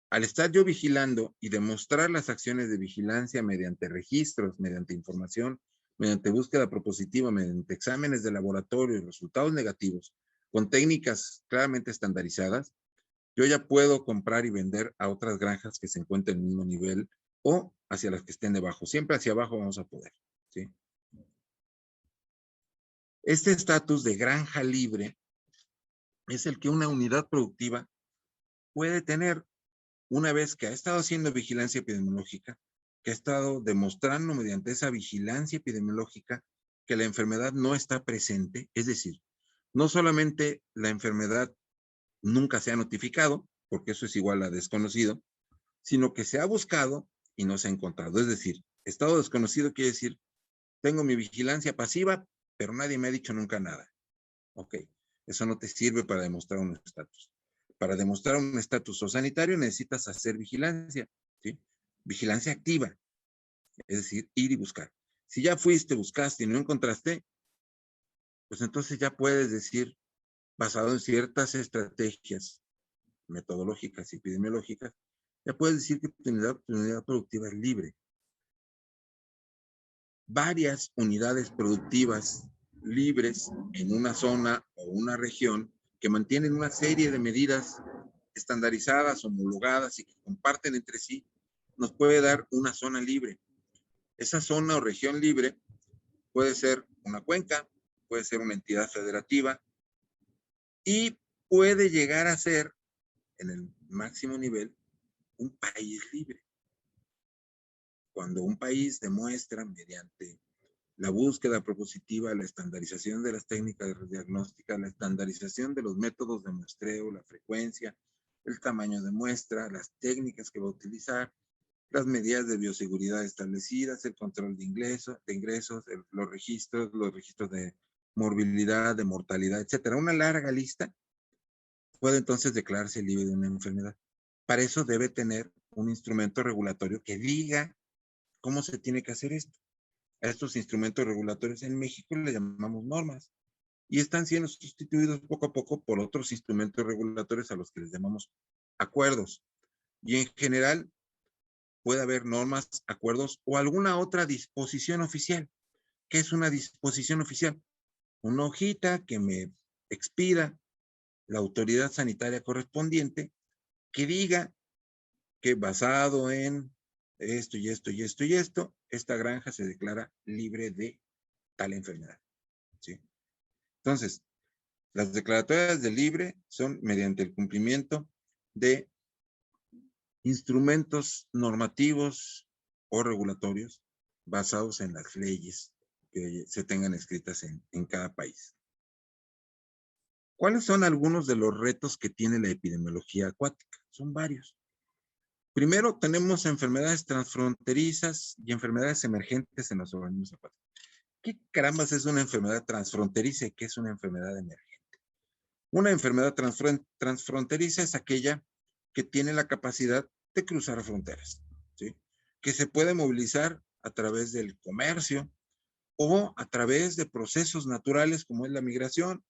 al estar yo vigilando y demostrar las acciones de vigilancia mediante registros, mediante información, mediante búsqueda propositiva, mediante exámenes de laboratorio y resultados negativos, con técnicas claramente estandarizadas, yo ya puedo comprar y vender a otras granjas que se encuentren en el mismo nivel o hacia las que estén debajo. Siempre hacia abajo vamos a poder, ¿sí? Este estatus de granja libre es el que una unidad productiva puede tener una vez que ha estado haciendo vigilancia epidemiológica, que ha estado demostrando mediante esa vigilancia epidemiológica que la enfermedad no está presente, es decir, no solamente la enfermedad nunca se ha notificado, porque eso es igual a desconocido, sino que se ha buscado y no se ha encontrado. Es decir, estado desconocido quiere decir, tengo mi vigilancia pasiva, pero nadie me ha dicho nunca nada. Ok, eso no te sirve para demostrar un estatus. Para demostrar un estatus sanitario necesitas hacer vigilancia, ¿sí? Vigilancia activa, es decir, ir y buscar. Si ya fuiste, buscaste y no encontraste, pues entonces ya puedes decir, basado en ciertas estrategias metodológicas y epidemiológicas, ya puedes decir que tu unidad productiva es libre. Varias unidades productivas libres en una zona o una región que mantienen una serie de medidas estandarizadas, homologadas y que comparten entre sí, nos puede dar una zona libre. Esa zona o región libre puede ser una cuenca, puede ser una entidad federativa y puede llegar a ser en el máximo nivel un país libre. Cuando un país demuestra mediante la búsqueda propositiva, la estandarización de las técnicas diagnósticas, la estandarización de los métodos de muestreo, la frecuencia, el tamaño de muestra, las técnicas que va a utilizar, las medidas de bioseguridad establecidas, el control de ingresos, los registros de morbilidad, de mortalidad, etcétera. Una larga lista puede entonces declararse libre de una enfermedad. Para eso debe tener un instrumento regulatorio que diga cómo se tiene que hacer esto. A estos instrumentos regulatorios en México le llamamos normas y están siendo sustituidos poco a poco por otros instrumentos regulatorios a los que les llamamos acuerdos. Y en general puede haber normas, acuerdos o alguna otra disposición oficial. ¿Qué es una disposición oficial? Una hojita que me expida la autoridad sanitaria correspondiente que diga que basado en esto y esto y esto y esto, esta granja se declara libre de tal enfermedad. ¿Sí? Entonces, las declaratorias de libre son mediante el cumplimiento de instrumentos normativos o regulatorios basados en las leyes que se tengan escritas en cada país. ¿Cuáles son algunos de los retos que tiene la epidemiología acuática? Son varios. Primero, tenemos enfermedades transfronterizas y enfermedades emergentes en los organismos acuáticos. ¿Qué carambas es una enfermedad transfronteriza y qué es una enfermedad emergente? Una enfermedad transfronteriza es aquella que tiene la capacidad de cruzar fronteras, ¿sí? Que se puede movilizar a través del comercio o a través de procesos naturales como es la migración,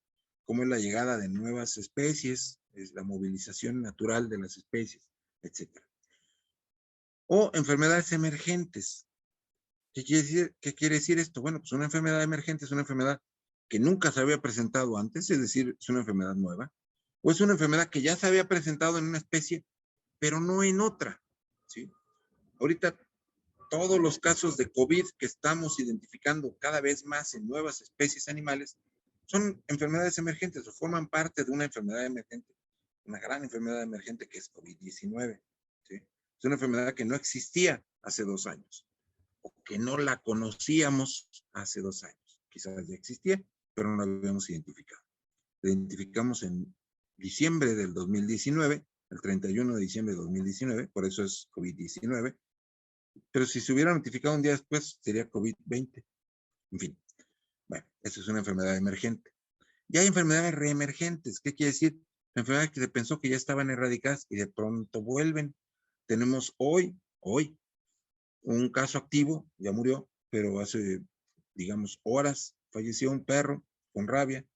como es la llegada de nuevas especies, es la movilización natural de las especies, etc. O enfermedades emergentes. ¿Qué quiere decir esto? Bueno, pues una enfermedad emergente es una enfermedad que nunca se había presentado antes, es decir, es una enfermedad nueva, o es una enfermedad que ya se había presentado en una especie, pero no en otra, ¿sí? Ahorita todos los casos de COVID que estamos identificando cada vez más en nuevas especies animales son enfermedades emergentes o forman parte de una enfermedad emergente, una gran enfermedad emergente que es COVID-19, ¿sí? Es una enfermedad que no existía hace 2 años o que no la conocíamos hace 2 años. Quizás ya existía, pero no la habíamos identificado. La identificamos en diciembre del 2019, el 31 de diciembre de 2019, por eso es COVID-19, pero si se hubiera notificado un día después, sería COVID-20. En fin, bueno, eso es una enfermedad emergente. Ya hay enfermedades reemergentes. ¿Qué quiere decir? Enfermedades que se pensó que ya estaban erradicadas y de pronto vuelven. Tenemos hoy, un caso activo, ya murió, pero hace, digamos, horas falleció un perro con rabia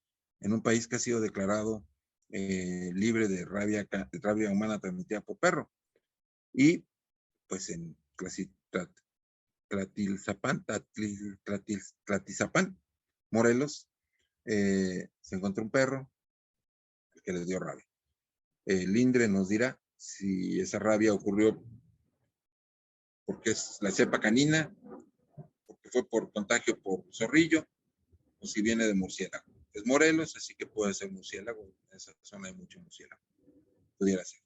en un país que ha sido declarado libre de rabia humana transmitida por perro. Y pues en Tlatizapán, Morelos, se encontró un perro que les dio rabia. El INDRE nos dirá si esa rabia ocurrió porque es la cepa canina, porque fue por contagio por zorrillo, o si viene de murciélago. Es Morelos, así que puede ser murciélago. En esa zona hay mucho murciélago. Pudiera ser.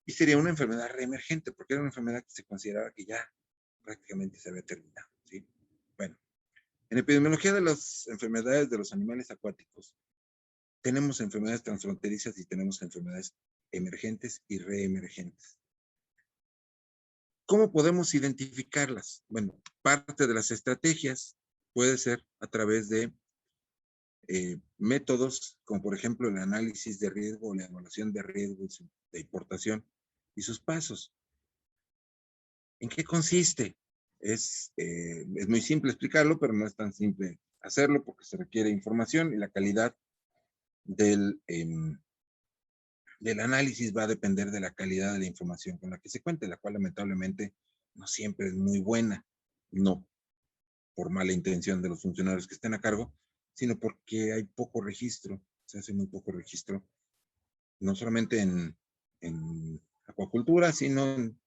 Y sería una enfermedad reemergente, porque era una enfermedad que se consideraba que ya prácticamente se había terminado, ¿sí? Bueno, en epidemiología de las enfermedades de los animales acuáticos, tenemos enfermedades transfronterizas y tenemos enfermedades emergentes y reemergentes. ¿Cómo podemos identificarlas? Bueno, parte de las estrategias puede ser a través de métodos como por ejemplo el análisis de riesgo o la evaluación de riesgo de importación y sus pasos. ¿En qué consiste? Es muy simple explicarlo, pero no es tan simple hacerlo porque se requiere información y la calidad del análisis va a depender de la calidad de la información con la que se cuente, la cual lamentablemente no siempre es muy buena, no por mala intención de los funcionarios que estén a cargo, sino porque hay poco registro, se hace muy poco registro, no solamente en acuacultura, sino en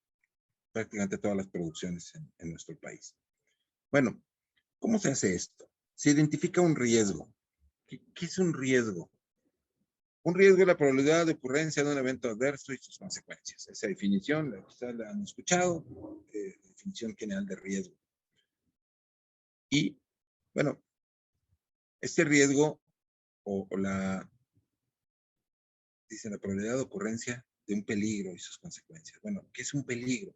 prácticamente todas las producciones en nuestro país. Bueno, ¿cómo se hace esto? Se identifica un riesgo. ¿Qué es un riesgo? Un riesgo es la probabilidad de ocurrencia de un evento adverso y sus consecuencias. Esa definición, quizás la han escuchado, definición general de riesgo. Y, bueno, este riesgo dice la probabilidad de ocurrencia de un peligro y sus consecuencias. Bueno, ¿qué es un peligro?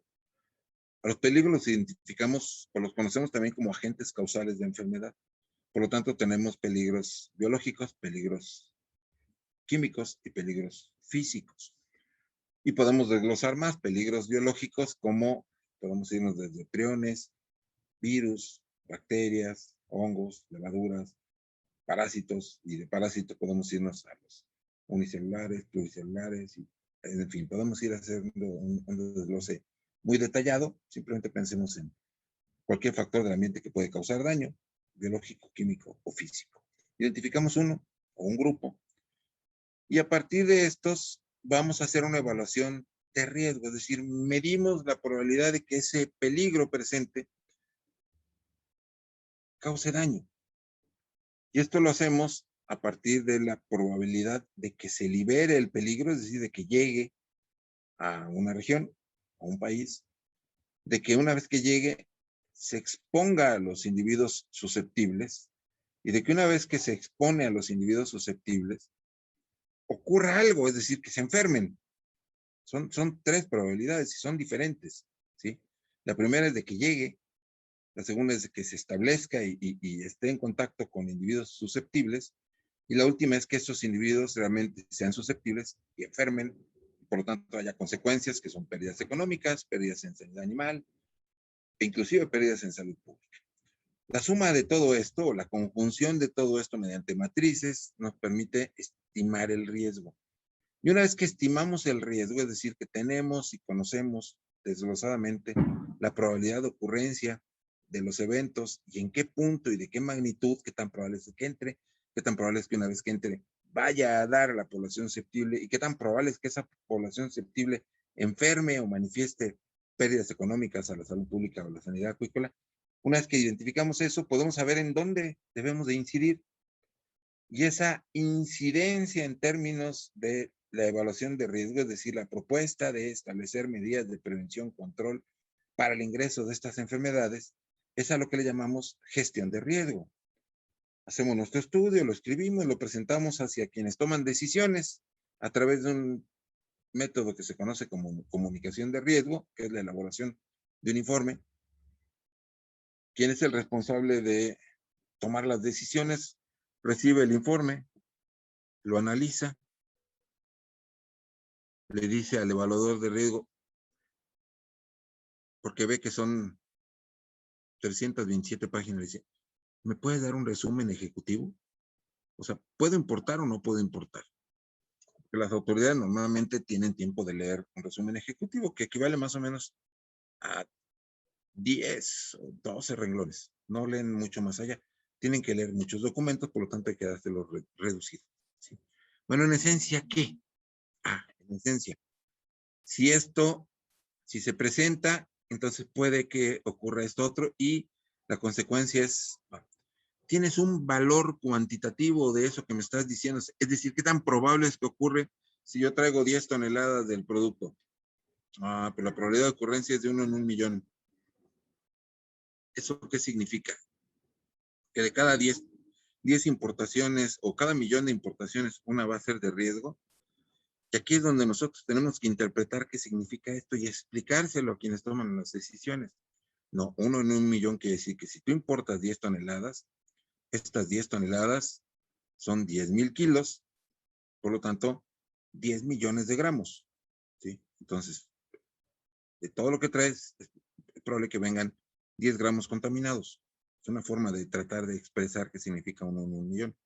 A los peligros los identificamos o los conocemos también como agentes causales de enfermedad. Por lo tanto, tenemos peligros biológicos, peligros químicos y peligros físicos. Y podemos desglosar más peligros biológicos como podemos irnos desde priones, virus, bacterias, hongos, levaduras, parásitos, y de parásitos podemos irnos a los unicelulares, pluricelulares, y, en fin, podemos ir haciendo un desglose muy detallado. Simplemente pensemos en cualquier factor del ambiente que puede causar daño, biológico, químico o físico. Identificamos uno o un grupo, y a partir de estos vamos a hacer una evaluación de riesgo, es decir, medimos la probabilidad de que ese peligro presente cause daño. Y esto lo hacemos a partir de la probabilidad de que se libere el peligro, es decir, de que llegue a una región, a un país, de que una vez que llegue se exponga a los individuos susceptibles, y de que una vez que se expone a los individuos susceptibles, ocurra algo, es decir, que se enfermen. Son tres probabilidades y son diferentes, ¿sí? La primera es de que llegue, la segunda es de que se establezca y esté en contacto con individuos susceptibles, y la última es que esos individuos realmente sean susceptibles y enfermen, por lo tanto haya consecuencias que son pérdidas económicas, pérdidas en sanidad animal, e inclusive pérdidas en salud pública. La suma de todo esto, o la conjunción de todo esto mediante matrices, nos permite estimar el riesgo. Y una vez que estimamos el riesgo, es decir, que tenemos y conocemos desglosadamente la probabilidad de ocurrencia de los eventos y en qué punto y de qué magnitud, qué tan probable es que entre, qué tan probable es que una vez que entre vaya a dar a la población susceptible y qué tan probable es que esa población susceptible enferme o manifieste pérdidas económicas a la salud pública o a la sanidad acuícola. Una vez que identificamos eso, podemos saber en dónde debemos de incidir. Y esa incidencia en términos de la evaluación de riesgo, es decir, la propuesta de establecer medidas de prevención, control para el ingreso de estas enfermedades, es a lo que le llamamos gestión de riesgo. Hacemos nuestro estudio, lo escribimos, lo presentamos hacia quienes toman decisiones a través de un método que se conoce como comunicación de riesgo, que es la elaboración de un informe. ¿Quién es el responsable de tomar las decisiones? Recibe el informe, lo analiza, le dice al evaluador de riesgo, porque ve que son 327 páginas, le dice, ¿me puedes dar un resumen ejecutivo? O sea, ¿puedo importar o no puedo importar? Porque las autoridades normalmente tienen tiempo de leer un resumen ejecutivo que equivale más o menos a 10 o 12 renglones. No leen mucho más allá. Tienen que leer muchos documentos, por lo tanto hay que dárselo reducido. ¿Sí? Bueno, en esencia, ¿qué? En esencia, si se presenta, entonces puede que ocurra esto otro, y la consecuencia es, tienes un valor cuantitativo de eso que me estás diciendo, es decir, ¿qué tan probable es que ocurre si yo traigo 10 toneladas del producto? Pero la probabilidad de ocurrencia es de 1 en 1.000.000. ¿Eso qué significa? Que de cada 10 importaciones o cada 1.000.000 de importaciones, una va a ser de riesgo. Y aquí es donde nosotros tenemos que interpretar qué significa esto y explicárselo a quienes toman las decisiones. No, 1 en 1.000.000 quiere decir que si tú importas 10 toneladas, estas 10 toneladas son 10,000 kilos, por lo tanto, 10 millones de gramos. ¿Sí? Entonces, de todo lo que traes, es probable que vengan 10 gramos contaminados. Es una forma de tratar de expresar qué significa 1 en 1.000.000.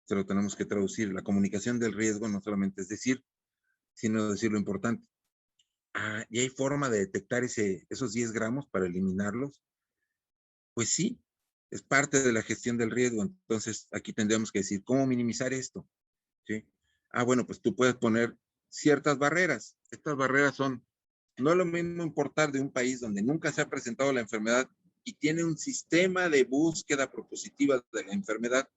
Se lo tenemos que traducir. La comunicación del riesgo no solamente es decir, sino decir lo importante. ¿Y hay forma de detectar esos 10 gramos para eliminarlos? Pues sí, es parte de la gestión del riesgo. Entonces, aquí tendríamos que decir, ¿cómo minimizar esto? ¿Sí? Bueno, pues tú puedes poner ciertas barreras. Estas barreras son, no es lo mismo importar de un país donde nunca se ha presentado la enfermedad y tiene un sistema de búsqueda propositiva de la enfermedad,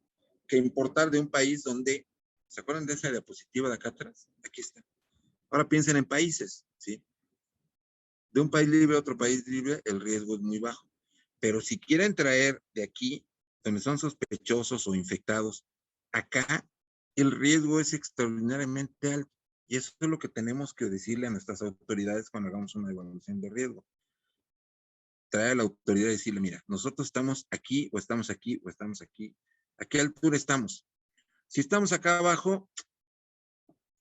que importar de un país donde ¿Se acuerdan de esa diapositiva de acá atrás? Aquí está. Ahora piensen en países, ¿sí? De un país libre a otro país libre, el riesgo es muy bajo. Pero si quieren traer de aquí, donde son sospechosos o infectados, acá el riesgo es extraordinariamente alto. Y eso es lo que tenemos que decirle a nuestras autoridades cuando hagamos una evaluación de riesgo. Traer a la autoridad y decirle, mira, nosotros estamos aquí o estamos aquí o estamos aquí. ¿A qué altura estamos? Si estamos acá abajo,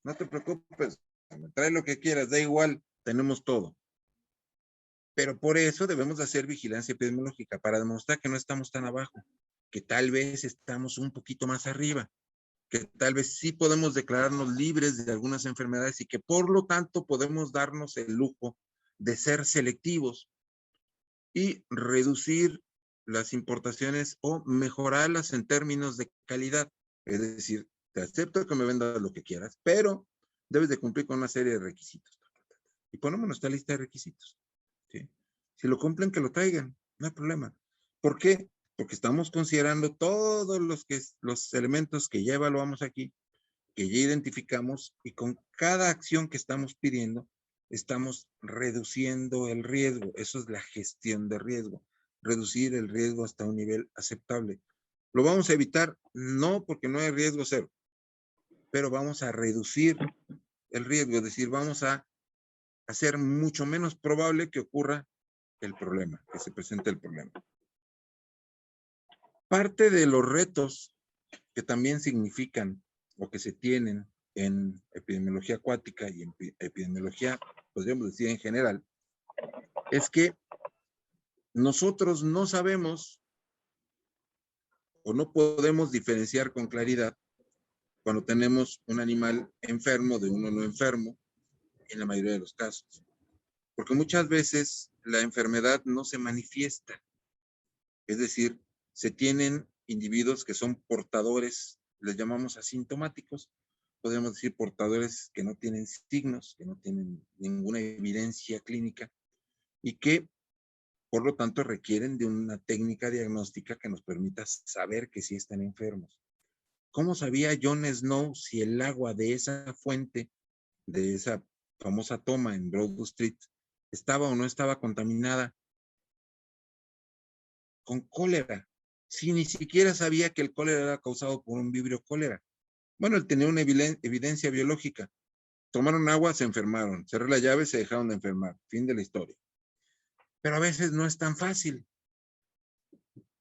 no te preocupes, trae lo que quieras, da igual, tenemos todo. Pero por eso debemos de hacer vigilancia epidemiológica, para demostrar que no estamos tan abajo, que tal vez estamos un poquito más arriba, que tal vez sí podemos declararnos libres de algunas enfermedades y que por lo tanto podemos darnos el lujo de ser selectivos y reducir las importaciones o mejorarlas en términos de calidad. Es decir, te acepto que me vendas lo que quieras, pero debes de cumplir con una serie de requisitos. Y ponemos nuestra lista de requisitos. ¿Sí? Si lo cumplen, que lo traigan, no hay problema. ¿Por qué? Porque estamos considerando todos los elementos que ya evaluamos aquí, que ya identificamos, y con cada acción que estamos pidiendo, estamos reduciendo el riesgo. Eso es la gestión de riesgo. Reducir el riesgo hasta un nivel aceptable. ¿Lo vamos a evitar? No, porque no hay riesgo cero, pero vamos a reducir el riesgo, es decir, vamos a hacer mucho menos probable que ocurra el problema, que se presente el problema. Parte de los retos que también significan o que se tienen en epidemiología acuática y en epidemiología, podríamos decir en general, es que nosotros no sabemos o no podemos diferenciar con claridad cuando tenemos un animal enfermo de uno no enfermo, en la mayoría de los casos. Porque muchas veces la enfermedad no se manifiesta. Es decir, se tienen individuos que son portadores, les llamamos asintomáticos, podemos decir portadores que no tienen signos, que no tienen ninguna evidencia clínica y que por lo tanto requieren de una técnica diagnóstica que nos permita saber que sí están enfermos. ¿Cómo sabía Jon Snow si el agua de esa fuente, de esa famosa toma en Broad Street, estaba o no estaba contaminada con cólera? Si ni siquiera sabía que el cólera era causado por un vibrio cólera. Bueno, él tenía una evidencia biológica. Tomaron agua, se enfermaron. Cerré la llave, se dejaron de enfermar. Fin de la historia. Pero a veces no es tan fácil.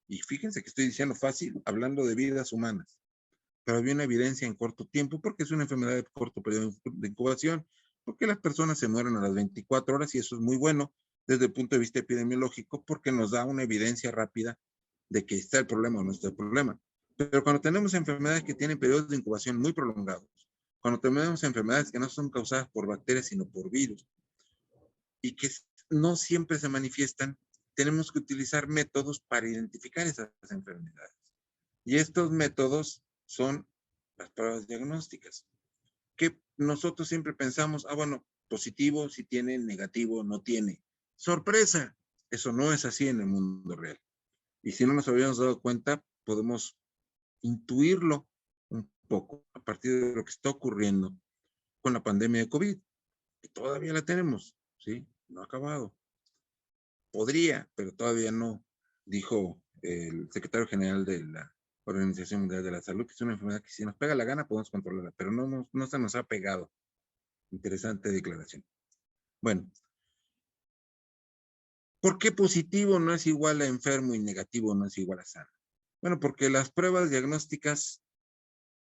Y fíjense que estoy diciendo fácil, hablando de vidas humanas. Pero había una evidencia en corto tiempo porque es una enfermedad de corto periodo de incubación, porque las personas se mueren a las 24 horas y eso es muy bueno desde el punto de vista epidemiológico porque nos da una evidencia rápida de que está el problema o no está el problema. Pero cuando tenemos enfermedades que tienen periodos de incubación muy prolongados, cuando tenemos enfermedades que no son causadas por bacterias, sino por virus, y que no siempre se manifiestan, tenemos que utilizar métodos para identificar esas enfermedades. Y estos métodos son las pruebas diagnósticas, que nosotros siempre pensamos, bueno, positivo si tiene, negativo no tiene. ¡Sorpresa! Eso no es así en el mundo real. Y si no nos habíamos dado cuenta, podemos intuirlo un poco a partir de lo que está ocurriendo con la pandemia de COVID, que todavía la tenemos, ¿sí? No ha acabado. Podría, pero todavía no, dijo el secretario general de la Organización Mundial de la Salud, que es una enfermedad que si nos pega la gana podemos controlarla, pero no se nos ha pegado. Interesante declaración. Bueno, ¿por qué positivo no es igual a enfermo y negativo no es igual a sano? Bueno, porque las pruebas diagnósticas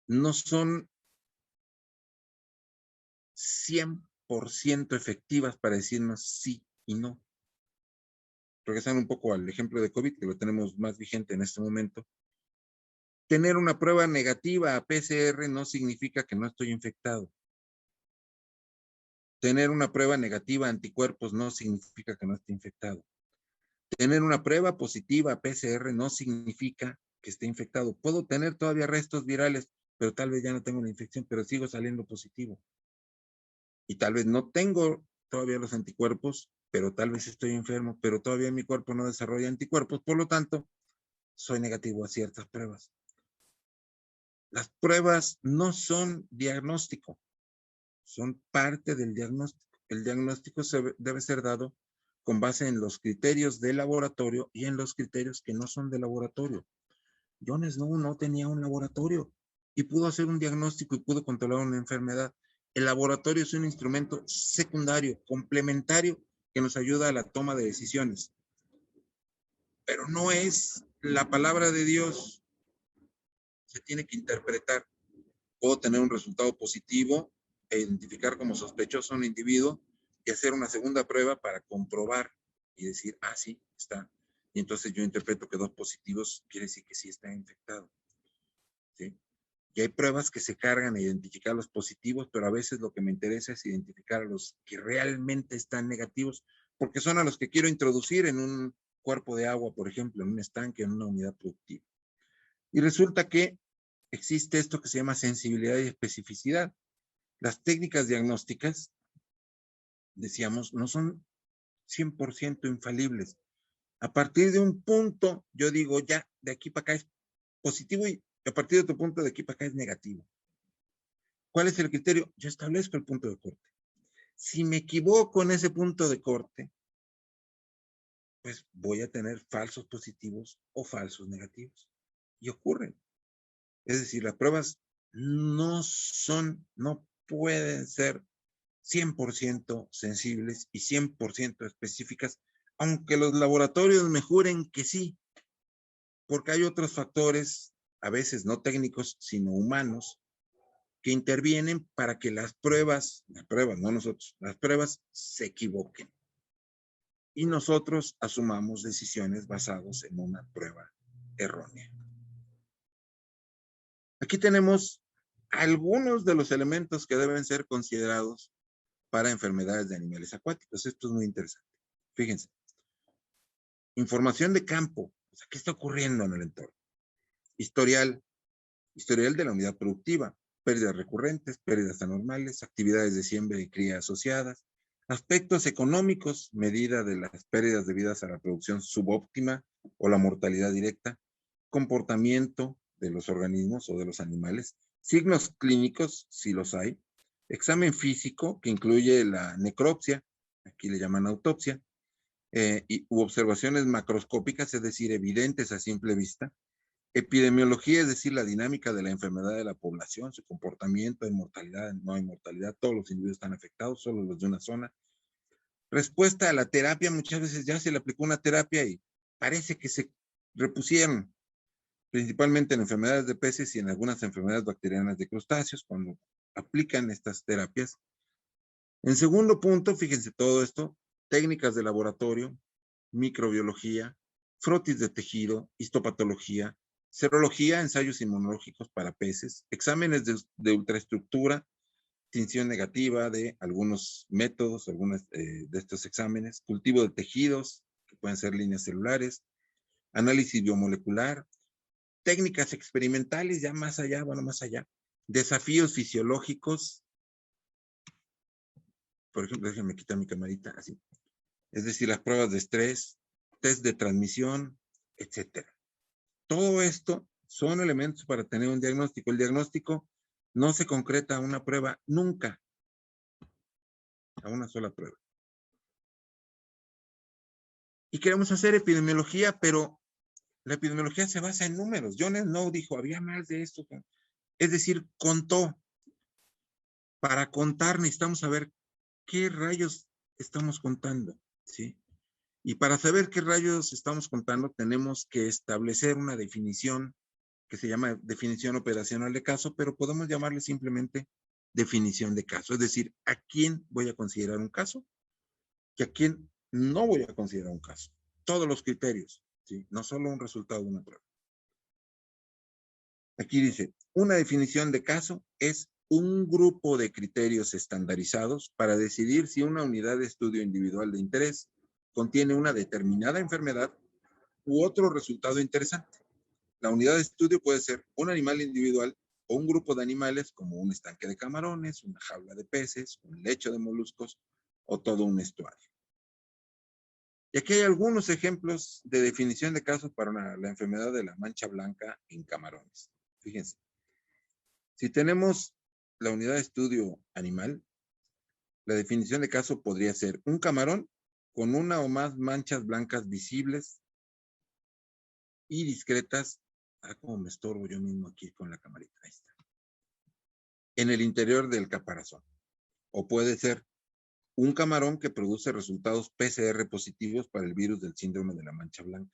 no son 100% efectivas para decirnos sí y no. Regresando un poco al ejemplo de COVID, que lo tenemos más vigente en este momento. Tener una prueba negativa a PCR no significa que no estoy infectado. Tener una prueba negativa a anticuerpos no significa que no esté infectado. Tener una prueba positiva a PCR no significa que esté infectado. Puedo tener todavía restos virales, pero tal vez ya no tengo la infección, pero sigo saliendo positivo. Y tal vez no tengo todavía los anticuerpos, pero tal vez estoy enfermo, pero todavía mi cuerpo no desarrolla anticuerpos, por lo tanto, soy negativo a ciertas pruebas. Las pruebas no son diagnóstico, son parte del diagnóstico. El diagnóstico debe ser dado con base en los criterios de laboratorio y en los criterios que no son de laboratorio. John Snow no tenía un laboratorio y pudo hacer un diagnóstico y pudo controlar una enfermedad. El laboratorio es un instrumento secundario, complementario, que nos ayuda a la toma de decisiones. Pero no es la palabra de Dios. Se tiene que interpretar. Puedo tener un resultado positivo e identificar como sospechoso a un individuo y hacer una segunda prueba para comprobar y decir, ah, sí, está. Y entonces yo interpreto que 2 positivos quiere decir que sí está infectado. ¿Sí? Y hay pruebas que se cargan a identificar los positivos, pero a veces lo que me interesa es identificar a los que realmente están negativos, porque son a los que quiero introducir en un cuerpo de agua, por ejemplo, en un estanque, en una unidad productiva. Y resulta que existe esto que se llama sensibilidad y especificidad. Las técnicas diagnósticas, decíamos, no son 100% infalibles. A partir de un punto, yo digo, ya, de aquí para acá es positivo y a partir de otro punto, de aquí para acá es negativo. ¿Cuál es el criterio? Yo establezco el punto de corte. Si me equivoco en ese punto de corte, pues voy a tener falsos positivos o falsos negativos. Y ocurren. Es decir, las pruebas no pueden ser 100% sensibles y 100% específicas, aunque los laboratorios me juren que sí, porque hay otros factores, a veces no técnicos, sino humanos, que intervienen para que las pruebas, no nosotros, las pruebas se equivoquen. Y nosotros asumamos decisiones basadas en una prueba errónea. Aquí tenemos algunos de los elementos que deben ser considerados para enfermedades de animales acuáticos. Esto es muy interesante. Fíjense. Información de campo. O sea, ¿qué está ocurriendo en el entorno? Historial de la unidad productiva. Pérdidas recurrentes, pérdidas anormales, actividades de siembra y cría asociadas. Aspectos económicos, medida de las pérdidas debidas a la producción subóptima o la mortalidad directa. Comportamiento de los organismos o de los animales. Signos clínicos, si los hay. Examen físico, que incluye la necropsia, aquí le llaman autopsia, u observaciones macroscópicas, es decir, evidentes a simple vista. Epidemiología, es decir, la dinámica de la enfermedad de la población, su comportamiento, hay mortalidad, no hay mortalidad, todos los individuos están afectados, solo los de una zona. Respuesta a la terapia, muchas veces ya se le aplicó una terapia y parece que se repusieron, principalmente en enfermedades de peces y en algunas enfermedades bacterianas de crustáceos, cuando aplican estas terapias. En segundo punto, fíjense todo esto, técnicas de laboratorio, microbiología, frotis de tejido, histopatología, serología, ensayos inmunológicos para peces, exámenes de ultraestructura, tinción negativa de algunos métodos, algunos de estos exámenes, cultivo de tejidos, que pueden ser líneas celulares, análisis biomolecular, técnicas experimentales, ya más allá, desafíos fisiológicos, por ejemplo, déjenme quitar mi camarita, así, es decir, las pruebas de estrés, test de transmisión, etcétera. Todo esto son elementos para tener un diagnóstico. El diagnóstico no se concreta a una prueba nunca, a una sola prueba. Y queremos hacer epidemiología, pero la epidemiología se basa en números. John Snow dijo, había más de esto. Es decir, contó. Para contar necesitamos saber qué rayos estamos contando, ¿sí? Y para saber qué rayos estamos contando, tenemos que establecer una definición que se llama definición operacional de caso, pero podemos llamarle simplemente definición de caso. Es decir, a quién voy a considerar un caso y a quién no voy a considerar un caso. Todos los criterios, ¿sí? No solo un resultado de una prueba. Aquí dice, una definición de caso es un grupo de criterios estandarizados para decidir si una unidad de estudio individual de interés contiene una determinada enfermedad u otro resultado interesante. La unidad de estudio puede ser un animal individual o un grupo de animales como un estanque de camarones, una jaula de peces, un lecho de moluscos o todo un estuario. Y aquí hay algunos ejemplos de definición de casos para la enfermedad de la mancha blanca en camarones. Fíjense. Si tenemos la unidad de estudio animal, la definición de caso podría ser un camarón con una o más manchas blancas visibles y discretas. Como me estorbo yo mismo aquí con la camarita. Ahí está. En el interior del caparazón. O puede ser un camarón que produce resultados PCR positivos para el virus del síndrome de la mancha blanca.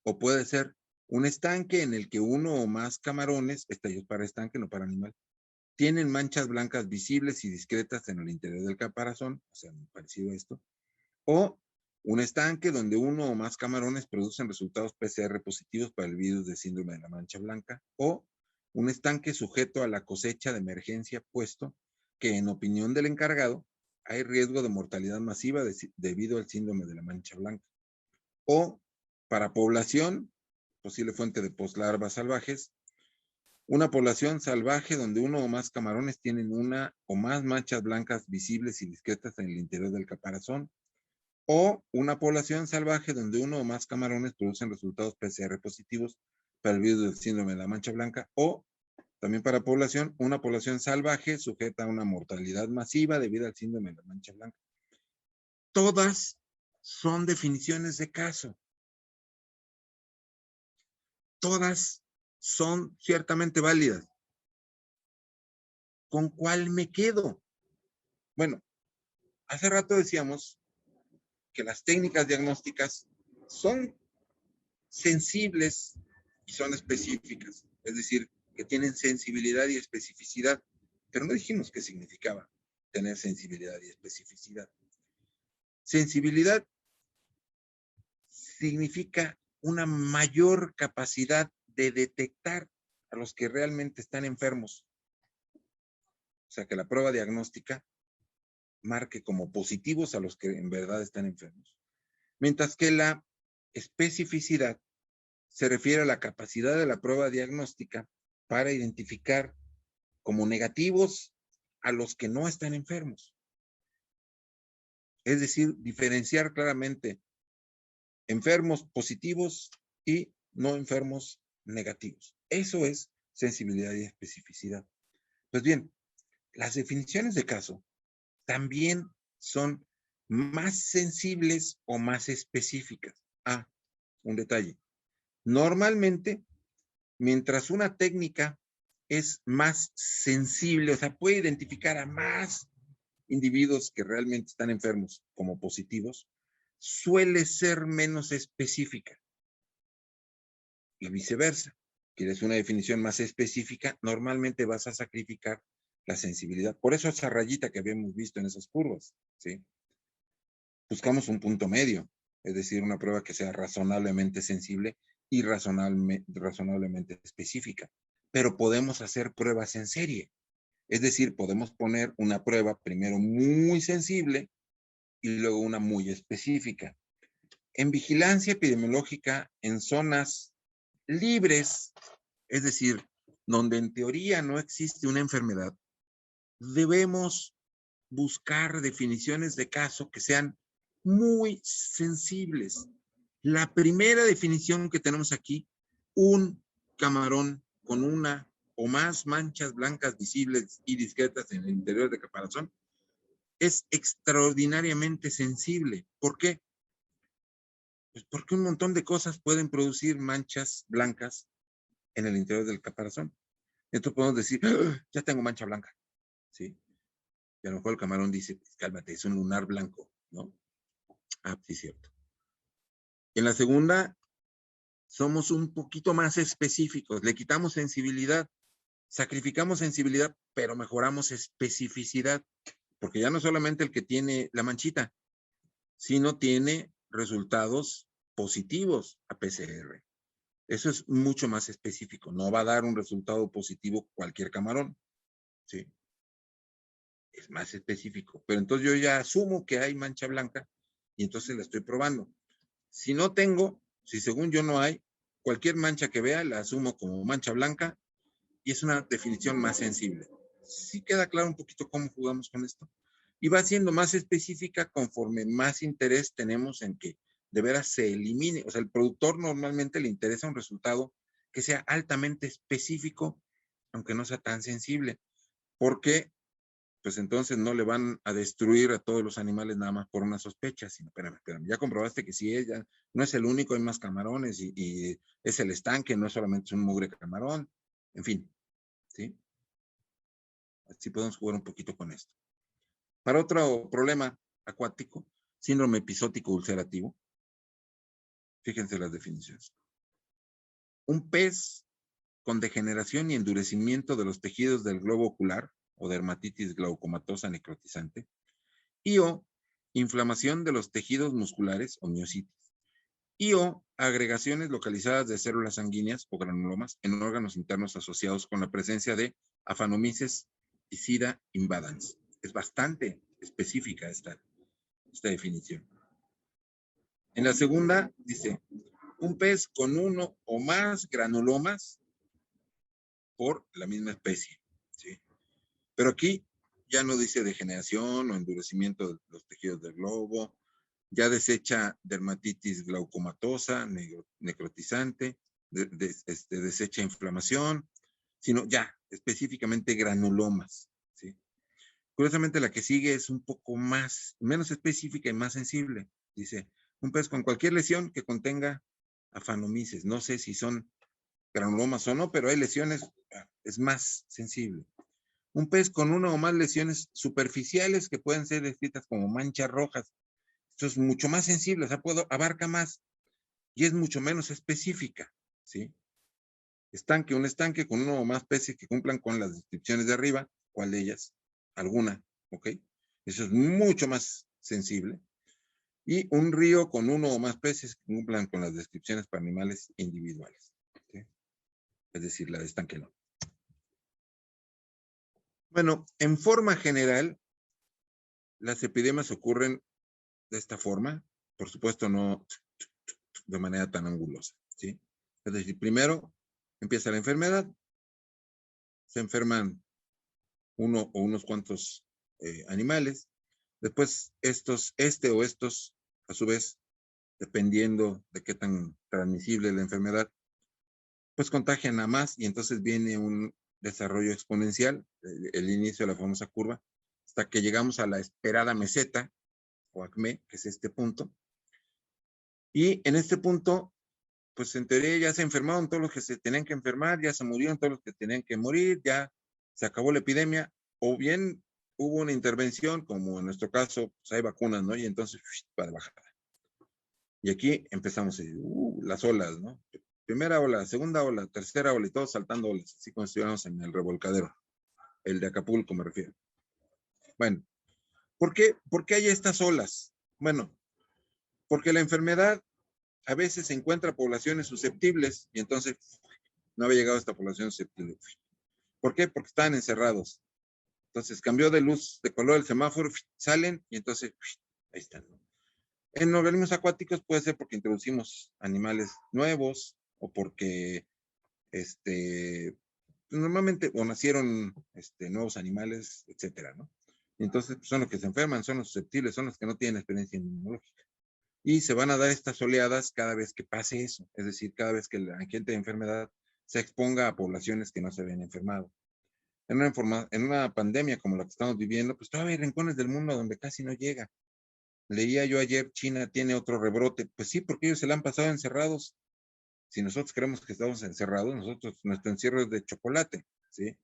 O puede ser un estanque en el que uno o más camarones, esto es para estanque, no para animal, tienen manchas blancas visibles y discretas en el interior del caparazón, o sea, muy parecido a esto. O un estanque donde uno o más camarones producen resultados PCR positivos para el virus del síndrome de la mancha blanca. O un estanque sujeto a la cosecha de emergencia, puesto que, en opinión del encargado, hay riesgo de mortalidad masiva debido al síndrome de la mancha blanca. O para población, posible fuente de postlarvas salvajes, una población salvaje donde uno o más camarones tienen una o más manchas blancas visibles y discretas en el interior del caparazón. O una población salvaje donde uno o más camarones producen resultados PCR positivos para el virus del síndrome de la mancha blanca. O también para población, una población salvaje sujeta a una mortalidad masiva debido al síndrome de la mancha blanca. Todas son definiciones de caso. Todas son ciertamente válidas. ¿Con cuál me quedo? Bueno, hace rato decíamos que las técnicas diagnósticas son sensibles y son específicas, es decir, que tienen sensibilidad y especificidad, pero no dijimos qué significaba tener sensibilidad y especificidad. Sensibilidad significa una mayor capacidad de detectar a los que realmente están enfermos. O sea, que la prueba diagnóstica marque como positivos a los que en verdad están enfermos. Mientras que la especificidad se refiere a la capacidad de la prueba diagnóstica para identificar como negativos a los que no están enfermos. Es decir, diferenciar claramente enfermos positivos y no enfermos negativos. Eso es sensibilidad y especificidad. Pues bien, las definiciones de caso también son más sensibles o más específicas. Un detalle. Normalmente, mientras una técnica es más sensible, o sea, puede identificar a más individuos que realmente están enfermos como positivos, suele ser menos específica. Y viceversa. Quieres una definición más específica, normalmente vas a sacrificar la sensibilidad. Por eso esa rayita que habíamos visto en esas curvas, ¿sí? Buscamos un punto medio, es decir, una prueba que sea razonablemente sensible y razonablemente específica. Pero podemos hacer pruebas en serie. Es decir, podemos poner una prueba primero muy sensible y luego una muy específica. En vigilancia epidemiológica, en zonas libres, es decir, donde en teoría no existe una enfermedad, debemos buscar definiciones de caso que sean muy sensibles. La primera definición que tenemos aquí, un camarón con una o más manchas blancas visibles y discretas en el interior del caparazón, es extraordinariamente sensible. ¿Por qué? Pues porque un montón de cosas pueden producir manchas blancas en el interior del caparazón. Entonces podemos decir, ya tengo mancha blanca, ¿sí? Y a lo mejor el camarón dice, pues, cálmate, es un lunar blanco, ¿no? Sí, es cierto. En la segunda, somos un poquito más específicos, le quitamos sensibilidad, sacrificamos sensibilidad, pero mejoramos especificidad, porque ya no solamente el que tiene la manchita, sino tiene resultados positivos a PCR. Eso es mucho más específico, no va a dar un resultado positivo cualquier camarón, ¿sí? Es más específico, pero entonces yo ya asumo que hay mancha blanca y entonces la estoy probando. Si no tengo, si según yo no hay, cualquier mancha que vea la asumo como mancha blanca y es una definición más sensible. Sí queda claro un poquito cómo jugamos con esto. Y va siendo más específica conforme más interés tenemos en que de veras se elimine. O sea, al productor normalmente le interesa un resultado que sea altamente específico aunque no sea tan sensible, porque pues entonces no le van a destruir a todos los animales nada más por una sospecha, sino, espérame, ya comprobaste que sí es, ya no es el único, hay más camarones y es el estanque, no solamente es un mugre camarón, en fin, ¿sí? Así podemos jugar un poquito con esto. Para otro problema acuático, síndrome episótico ulcerativo, fíjense las definiciones. Un pez con degeneración y endurecimiento de los tejidos del globo ocular o dermatitis glaucomatosa necrotizante, y o inflamación de los tejidos musculares o miositis, y o agregaciones localizadas de células sanguíneas o granulomas en órganos internos asociados con la presencia de Aphanomyces piscida invadans. Es bastante específica esta definición. En la segunda dice, un pez con uno o más granulomas por la misma especie, ¿sí? Pero aquí ya no dice degeneración o endurecimiento de los tejidos del globo, ya desecha dermatitis glaucomatosa, necrotizante, desecha inflamación, sino ya específicamente granulomas, ¿sí? Curiosamente la que sigue es un poco menos específica y más sensible. Dice, un pez con cualquier lesión que contenga Aphanomyces. No sé si son granulomas o no, pero hay lesiones, es más sensible. Un pez con una o más lesiones superficiales que pueden ser descritas como manchas rojas. Esto es mucho más sensible, o sea, abarca más y es mucho menos específica, ¿sí? Un estanque con uno o más peces que cumplan con las descripciones de arriba, ¿cuál de ellas? Alguna, ¿ok? Eso es mucho más sensible. Y un río con uno o más peces que cumplan con las descripciones para animales individuales, ¿sí? Es decir, la de estanque no. Bueno, en forma general, las epidemias ocurren de esta forma, por supuesto no de manera tan angulosa, ¿sí? Es decir, primero empieza la enfermedad, se enferman uno o unos cuantos animales, después estos, a su vez, dependiendo de qué tan transmisible es la enfermedad, pues contagian a más y entonces viene un desarrollo exponencial, el inicio de la famosa curva, hasta que llegamos a la esperada meseta, o acme, que es este punto. Y en este punto, pues en teoría ya se enfermaron todos los que se tenían que enfermar, ya se murieron todos los que tenían que morir, ya se acabó la epidemia, o bien hubo una intervención, como en nuestro caso, pues hay vacunas, ¿no? Y entonces, para bajar. Y aquí empezamos las olas, ¿no? Primera ola, segunda ola, tercera ola, y todos saltando olas, así como si estuviéramos en el revolcadero. El de Acapulco me refiero. Bueno, ¿por qué hay estas olas? Bueno, porque la enfermedad a veces encuentra poblaciones susceptibles y entonces no había llegado a esta población susceptible. ¿Por qué? Porque estaban encerrados. Entonces cambió de luz, de color el semáforo, salen y entonces ahí están. En organismos acuáticos puede ser porque introducimos animales nuevos o porque normalmente o nacieron nuevos animales, etcétera, ¿no? Y entonces pues, son los que se enferman, son los susceptibles, son los que no tienen experiencia inmunológica. Y se van a dar estas oleadas cada vez que pase eso, es decir, cada vez que el agente de enfermedad se exponga a poblaciones que no se habían enfermado. En una pandemia como la que estamos viviendo, pues todavía hay rincones del mundo donde casi no llega. Leía yo ayer, China tiene otro rebrote. Pues sí, porque ellos se la han pasado encerrados. Si nosotros creemos que estamos encerrados, nuestro encierro es de chocolate, ¿sí?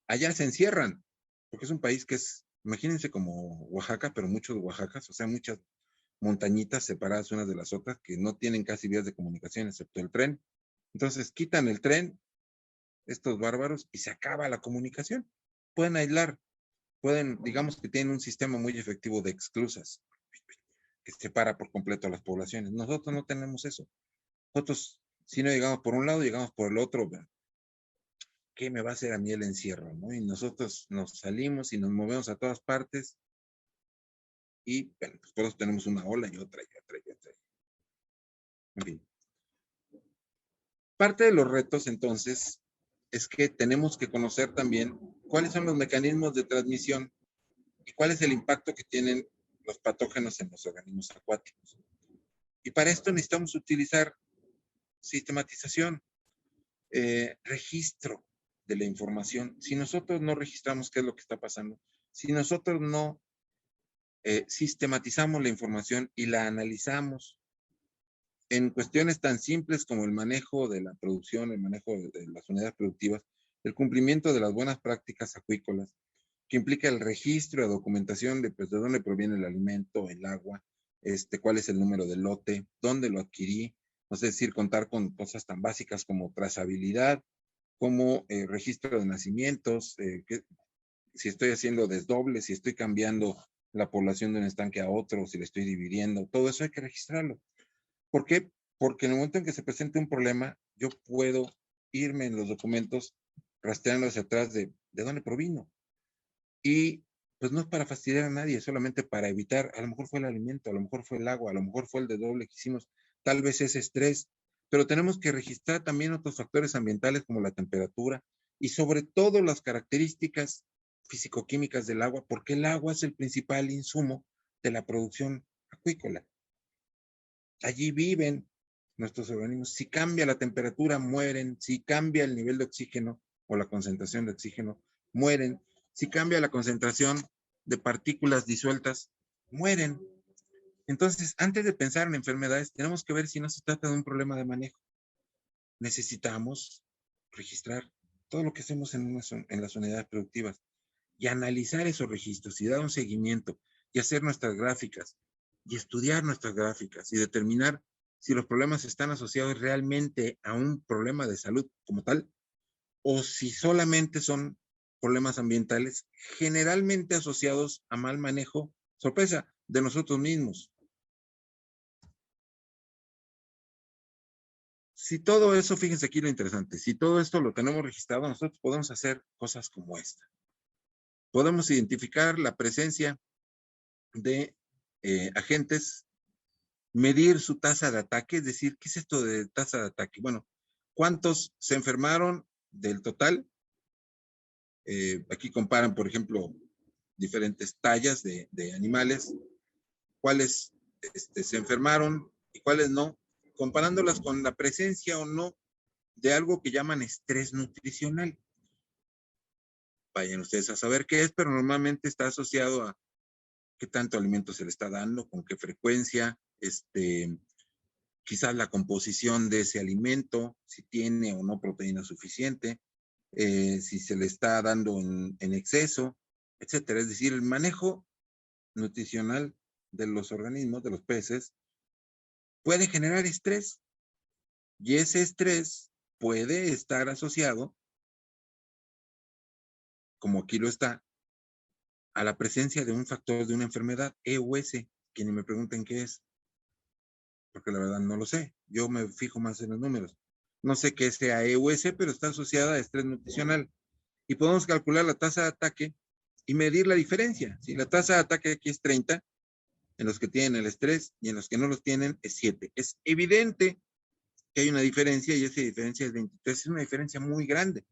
Allá se encierran, porque es un país que es, imagínense como Oaxaca, pero muchos Oaxacas, o sea, muchas montañitas separadas unas de las otras que no tienen casi vías de comunicación excepto el tren. Entonces quitan el tren, estos bárbaros, y se acaba la comunicación. Pueden aislar, digamos que tienen un sistema muy efectivo de exclusas que separa por completo a las poblaciones. Nosotros no tenemos eso. Nosotros, si no llegamos por un lado, llegamos por el otro. ¿Qué me va a hacer a mí el encierro? ¿No? Y nosotros nos salimos y nos movemos a todas partes y bueno, pues todos tenemos una ola y otra y otra y otra. En fin. Parte de los retos, entonces, es que tenemos que conocer también cuáles son los mecanismos de transmisión y cuál es el impacto que tienen los patógenos en los organismos acuáticos. Y para esto necesitamos utilizar sistematización, registro de la información, si nosotros no registramos qué es lo que está pasando, si nosotros no sistematizamos la información y la analizamos en cuestiones tan simples como el manejo de la producción, el manejo de las unidades productivas, el cumplimiento de las buenas prácticas acuícolas, que implica el registro, la documentación de, pues, de dónde proviene el alimento, el agua, cuál es el número del lote, dónde lo adquirí, no sé, es decir, contar con cosas tan básicas como trazabilidad, como registro de nacimientos, si estoy haciendo desdobles, si estoy cambiando la población de un estanque a otro, si le estoy dividiendo, todo eso hay que registrarlo. ¿Por qué? Porque en el momento en que se presente un problema, yo puedo irme en los documentos rastreando hacia atrás de dónde provino. Y pues no es para fastidiar a nadie, es solamente para evitar, a lo mejor fue el alimento, a lo mejor fue el agua, a lo mejor fue el desdoble que hicimos, tal vez es estrés, pero tenemos que registrar también otros factores ambientales como la temperatura y sobre todo las características físico-químicas del agua, porque el agua es el principal insumo de la producción acuícola. Allí viven nuestros organismos. Si cambia la temperatura, mueren. Si cambia el nivel de oxígeno o la concentración de oxígeno, mueren. Si cambia la concentración de partículas disueltas, mueren. Entonces, antes de pensar en enfermedades, tenemos que ver si no se trata de un problema de manejo. Necesitamos registrar todo lo que hacemos en las unidades productivas y analizar esos registros y dar un seguimiento y hacer nuestras gráficas y estudiar nuestras gráficas y determinar si los problemas están asociados realmente a un problema de salud como tal o si solamente son problemas ambientales generalmente asociados a mal manejo, sorpresa, de nosotros mismos. Si todo eso, fíjense aquí lo interesante, si todo esto lo tenemos registrado, nosotros podemos hacer cosas como esta. Podemos identificar la presencia de agentes, medir su tasa de ataque, es decir, ¿qué es esto de tasa de ataque? Bueno, ¿cuántos se enfermaron del total? Aquí comparan, por ejemplo, diferentes tallas de animales, cuáles se enfermaron y cuáles no, comparándolas con la presencia o no de algo que llaman estrés nutricional. Vayan ustedes a saber qué es, pero normalmente está asociado a qué tanto alimento se le está dando, con qué frecuencia, quizás la composición de ese alimento, si tiene o no proteína suficiente, si se le está dando en exceso, etcétera. Es decir, el manejo nutricional de los organismos, de los peces, puede generar estrés y ese estrés puede estar asociado, como aquí lo está, a la presencia de un factor de una enfermedad, EUS, que ni me pregunten qué es, porque la verdad no lo sé. Yo me fijo más en los números. No sé qué sea EUS, pero está asociada a estrés nutricional. Y podemos calcular la tasa de ataque y medir la diferencia. Si la tasa de ataque aquí es 30, en los que tienen el estrés y en los que no los tienen es 7. Es evidente que hay una diferencia y esa diferencia es 23. Es una diferencia muy grande.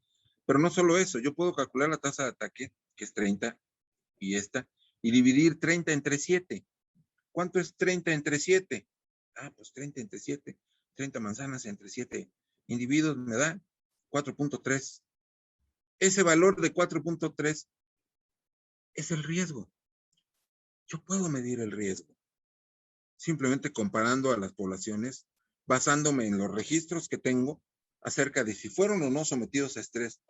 Pero no solo eso, yo puedo calcular la tasa de ataque, que es 30, y esta, y dividir 30 entre 7. ¿Cuánto es 30 entre 7? Ah, pues 30 entre 7. 30 manzanas entre 7 individuos me da 4.3. Ese valor de 4.3 es el riesgo. Yo puedo medir el riesgo simplemente comparando a las poblaciones, basándome en los registros que tengo acerca de si fueron o no sometidos a estrés.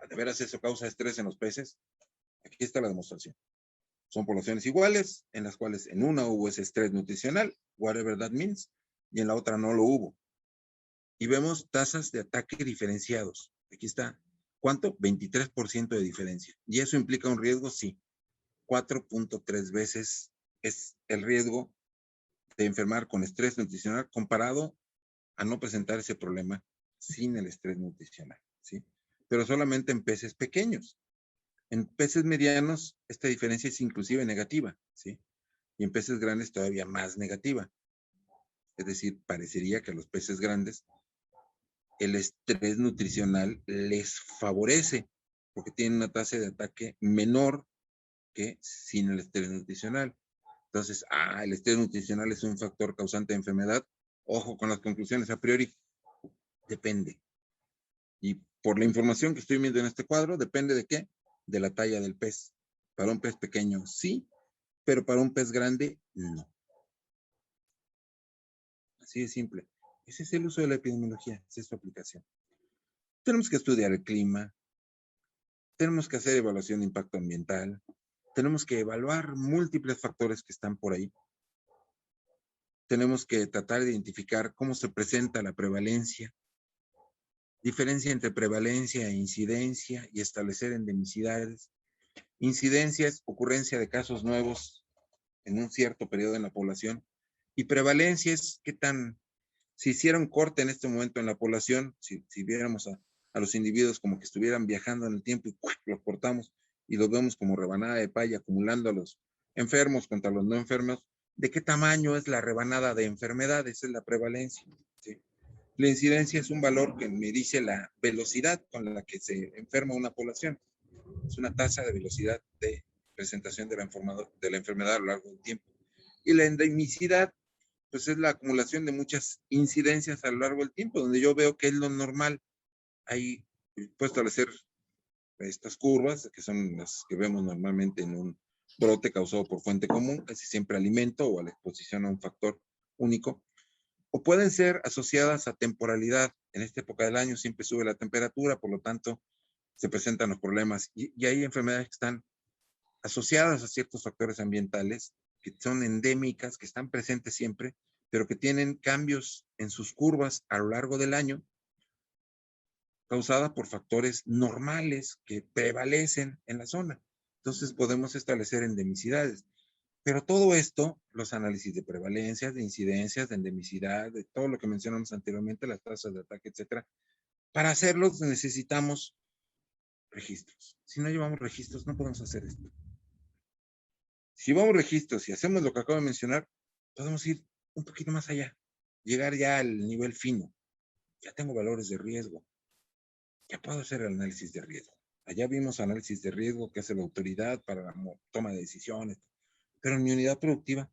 ¿De veras eso causa estrés en los peces? Aquí está la demostración. Son poblaciones iguales, en las cuales en una hubo ese estrés nutricional, whatever that means, y en la otra no lo hubo. Y vemos tasas de ataque diferenciados. Aquí está. ¿Cuánto? 23% de diferencia. ¿Y eso implica un riesgo? Sí. 4.3 veces es el riesgo de enfermar con estrés nutricional comparado a no presentar ese problema sin el estrés nutricional, ¿sí? Pero solamente en peces pequeños. En peces medianos, esta diferencia es inclusive negativa, ¿sí? Y en peces grandes todavía más negativa. Es decir, parecería que a los peces grandes el estrés nutricional les favorece porque tienen una tasa de ataque menor que sin el estrés nutricional. Entonces, el estrés nutricional es un factor causante de enfermedad. Ojo con las conclusiones a priori. Depende. Y por la información que estoy viendo en este cuadro, depende de qué, de la talla del pez. Para un pez pequeño sí, pero para un pez grande no. Así de simple. Ese es el uso de la epidemiología, esa es su aplicación. Tenemos que estudiar el clima, tenemos que hacer evaluación de impacto ambiental, tenemos que evaluar múltiples factores que están por ahí. Tenemos que tratar de identificar cómo se presenta la prevalencia, diferencia entre prevalencia e incidencia y establecer endemicidades. Incidencia es ocurrencia de casos nuevos en un cierto periodo en la población y prevalencia es qué tan, si hiciera un corte en este momento en la población, si viéramos a los individuos como que estuvieran viajando en el tiempo y los cortamos y los vemos como rebanada de paya acumulando a los enfermos contra los no enfermos, ¿de qué tamaño es la rebanada de enfermedades? Esa es la prevalencia. ¿Sí? La incidencia es un valor que me dice la velocidad con la que se enferma una población. Es una tasa de velocidad de presentación de la enfermedad a lo largo del tiempo. Y la endemicidad, pues es la acumulación de muchas incidencias a lo largo del tiempo, donde yo veo que es lo normal. Ahí puedo establecer estas curvas, que son las que vemos normalmente en un brote causado por fuente común, casi siempre alimento o a la exposición a un factor único, o pueden ser asociadas a temporalidad. En esta época del año siempre sube la temperatura, por lo tanto se presentan los problemas. Y hay enfermedades que están asociadas a ciertos factores ambientales, que son endémicas, que están presentes siempre, pero que tienen cambios en sus curvas a lo largo del año, causada por factores normales que prevalecen en la zona. Entonces podemos establecer endemicidades. Pero todo esto, los análisis de prevalencias, de incidencias, de endemicidad, de todo lo que mencionamos anteriormente, las tasas de ataque, etcétera, para hacerlos necesitamos registros. Si no llevamos registros, no podemos hacer esto. Si llevamos registros y hacemos lo que acabo de mencionar, podemos ir un poquito más allá, llegar ya al nivel fino. Ya tengo valores de riesgo. Ya puedo hacer el análisis de riesgo. Allá vimos análisis de riesgo que hace la autoridad para la toma de decisiones. Pero en mi unidad productiva,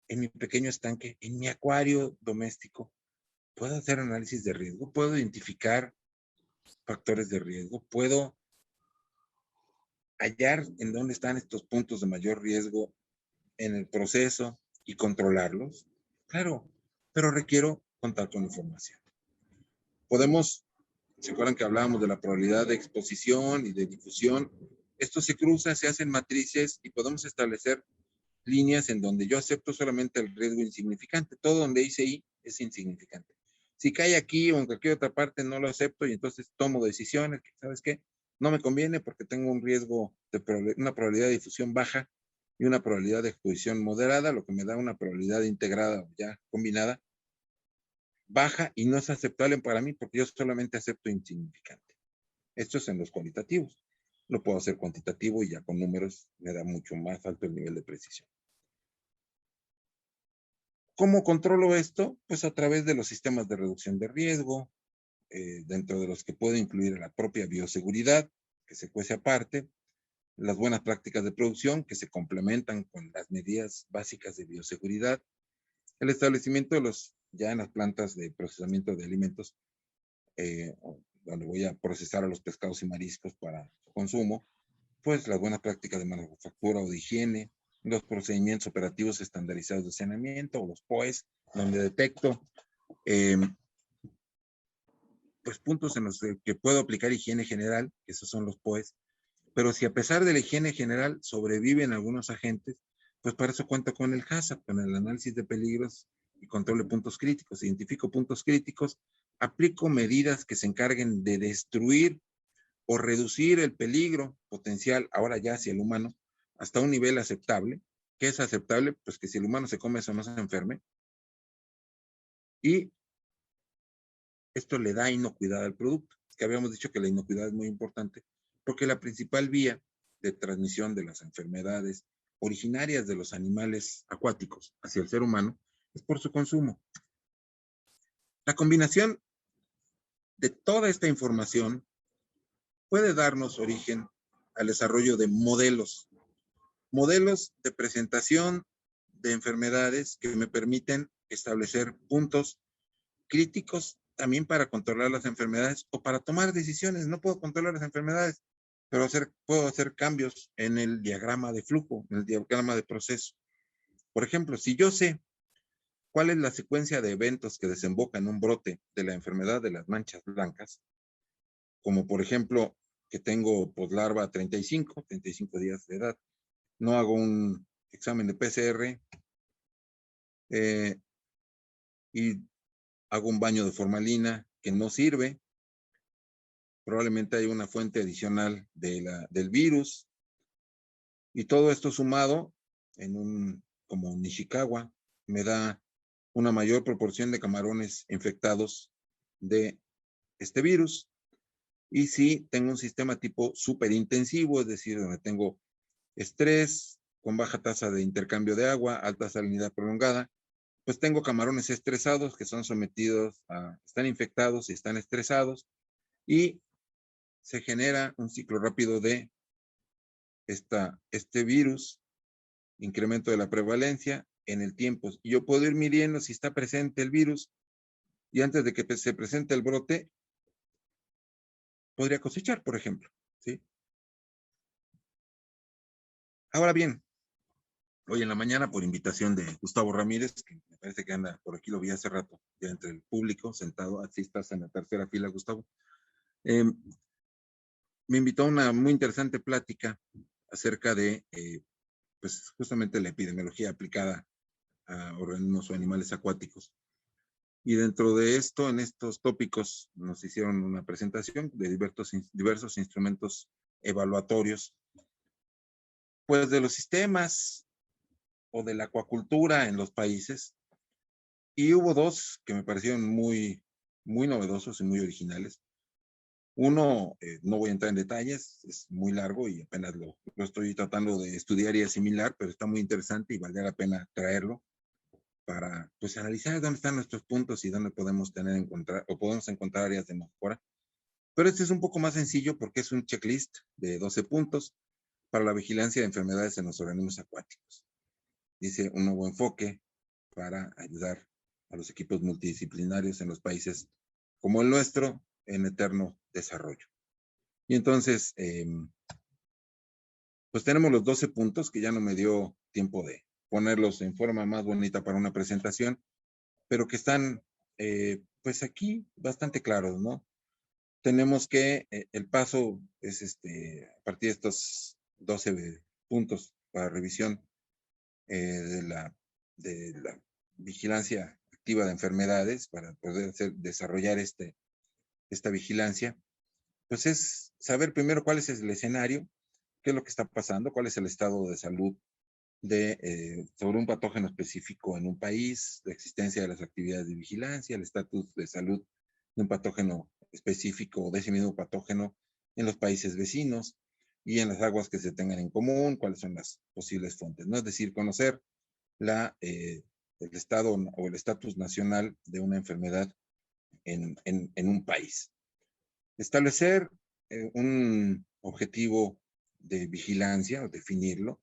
en mi pequeño estanque, en mi acuario doméstico, puedo hacer análisis de riesgo, puedo identificar factores de riesgo, puedo hallar en dónde están estos puntos de mayor riesgo en el proceso y controlarlos. Claro, pero requiero contar con información. Podemos, ¿se acuerdan que hablábamos de la probabilidad de exposición y de difusión? Esto se cruza, se hacen matrices y podemos establecer líneas en donde yo acepto solamente el riesgo insignificante. Todo donde dice I es insignificante. Si cae aquí o en cualquier otra parte, no lo acepto y entonces tomo decisiones. ¿Sabes qué? No me conviene porque tengo un riesgo, una probabilidad de difusión baja y una probabilidad de exposición moderada, lo que me da una probabilidad integrada o ya combinada baja y no es aceptable para mí porque yo solamente acepto insignificante. Esto es en los cualitativos. Lo puedo hacer cuantitativo y ya con números me da mucho más alto el nivel de precisión. ¿Cómo controlo esto? Pues a través de los sistemas de reducción de riesgo, dentro de los que puedo incluir la propia bioseguridad, que se cuece aparte, las buenas prácticas de producción, que se complementan con las medidas básicas de bioseguridad, el establecimiento de ya en las plantas de procesamiento de alimentos, donde voy a procesar a los pescados y mariscos para su consumo, pues las buenas prácticas de manufactura o de higiene, los procedimientos operativos estandarizados de saneamiento, o los POEs, donde detecto pues puntos en los que puedo aplicar higiene general, que esos son los POEs, pero si a pesar de la higiene general sobreviven algunos agentes, pues para eso cuento con el HACCP, con el análisis de peligros y control de puntos críticos. Identifico puntos críticos, aplico medidas que se encarguen de destruir o reducir el peligro potencial, ahora ya hacia el humano, hasta un nivel aceptable. ¿Qué es aceptable? Pues que si el humano se come eso no se enferme. Y esto le da inocuidad al producto. Que habíamos dicho que la inocuidad es muy importante, porque la principal vía de transmisión de las enfermedades originarias de los animales acuáticos hacia el ser humano es por su consumo. La combinación de toda esta información puede darnos origen al desarrollo de modelos de presentación de enfermedades que me permiten establecer puntos críticos también para controlar las enfermedades o para tomar decisiones. No puedo controlar las enfermedades, pero puedo hacer cambios en el diagrama de flujo, en el diagrama de proceso. Por ejemplo, si yo sé cuál es la secuencia de eventos que desemboca en un brote de la enfermedad de las manchas blancas, como por ejemplo que tengo poslarva 35 días de edad, no hago un examen de PCR y hago un baño de formalina que no sirve, probablemente hay una fuente adicional del virus, y todo esto sumado como Nishikawa, me da una mayor proporción de camarones infectados de este virus. Y si tengo un sistema tipo superintensivo, es decir, donde tengo estrés con baja tasa de intercambio de agua, alta salinidad prolongada, pues tengo camarones estresados que son están infectados y están estresados, y se genera un ciclo rápido de este virus, incremento de la prevalencia en el tiempo. Y yo puedo ir midiendo si está presente el virus, y antes de que se presente el brote, podría cosechar, por ejemplo, ¿sí? Ahora bien, hoy en la mañana, por invitación de Gustavo Ramírez, que me parece que anda por aquí, lo vi hace rato, ya entre el público, sentado, así estás en la tercera fila, Gustavo, me invitó a una muy interesante plática acerca de, pues, justamente la epidemiología aplicada a organismos o animales acuáticos. Y dentro de esto, en estos tópicos, nos hicieron una presentación de diversos instrumentos evaluatorios, pues de los sistemas o de la acuacultura en los países. Y hubo dos que me parecieron muy, muy novedosos y muy originales. Uno, no voy a entrar en detalles, es muy largo y apenas lo estoy tratando de estudiar y asimilar, pero está muy interesante y valdría la pena traerlo para, pues, analizar dónde están nuestros puntos y dónde podemos podemos encontrar áreas de mejora. Pero este es un poco más sencillo porque es un checklist de 12 puntos para la vigilancia de enfermedades en los organismos acuáticos. Dice un nuevo enfoque para ayudar a los equipos multidisciplinarios en los países como el nuestro en eterno desarrollo. Y entonces, pues tenemos los 12 puntos que ya no me dio tiempo de ponerlos en forma más bonita para una presentación, pero que están, pues aquí bastante claros, ¿no? Tenemos que el paso es a partir de estos 12 puntos para revisión de la vigilancia activa de enfermedades, para poder desarrollar esta vigilancia, pues es saber primero cuál es el escenario, qué es lo que está pasando, cuál es el estado de salud sobre un patógeno específico en un país, la existencia de las actividades de vigilancia, el estatus de salud de un patógeno específico o de ese mismo patógeno en los países vecinos y en las aguas que se tengan en común, cuáles son las posibles fuentes, ¿no? Es decir, conocer el estado o el estatus nacional de una enfermedad en un país. Establecer un objetivo de vigilancia o definirlo,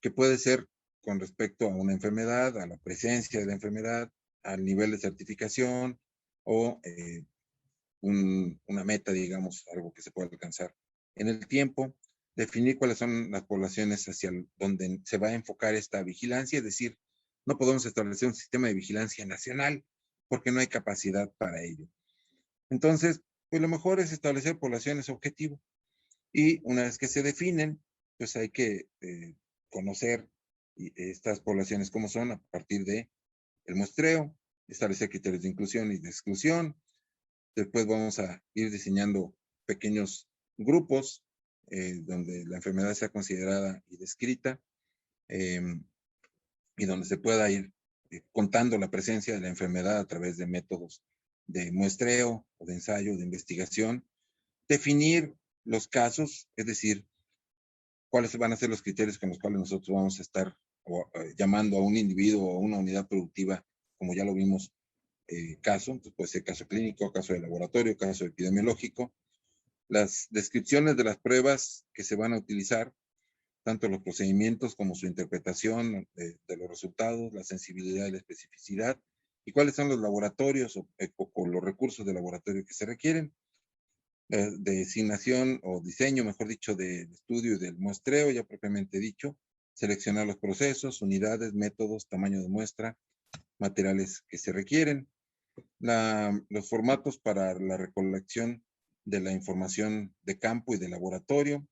que puede ser con respecto a una enfermedad, a la presencia de la enfermedad, al nivel de certificación o una meta, digamos, algo que se pueda alcanzar en el tiempo. Definir cuáles son las poblaciones hacia donde se va a enfocar esta vigilancia, es decir, no podemos establecer un sistema de vigilancia nacional porque no hay capacidad para ello. Entonces, pues lo mejor es establecer poblaciones objetivo, y una vez que se definen, pues hay que conocer estas poblaciones como son a partir de el muestreo, establecer criterios de inclusión y de exclusión. Después vamos a ir diseñando pequeños grupos donde la enfermedad sea considerada y descrita, y donde se pueda ir contando la presencia de la enfermedad a través de métodos de muestreo o de ensayo, de investigación. Definir los casos, es decir, cuáles van a ser los criterios con los cuales nosotros vamos a estar llamando a un individuo o a una unidad productiva, como ya lo vimos, caso. Entonces puede ser caso clínico, caso de laboratorio, caso epidemiológico. Las descripciones de las pruebas que se van a utilizar, tanto los procedimientos como su interpretación de los resultados, la sensibilidad y la especificidad, y cuáles son los laboratorios o los recursos de laboratorio que se requieren, de designación o diseño, mejor dicho, del estudio y del muestreo, ya propiamente dicho, seleccionar los procesos, unidades, métodos, tamaño de muestra, materiales que se requieren, los formatos para la recolección de la información de campo y de laboratorio,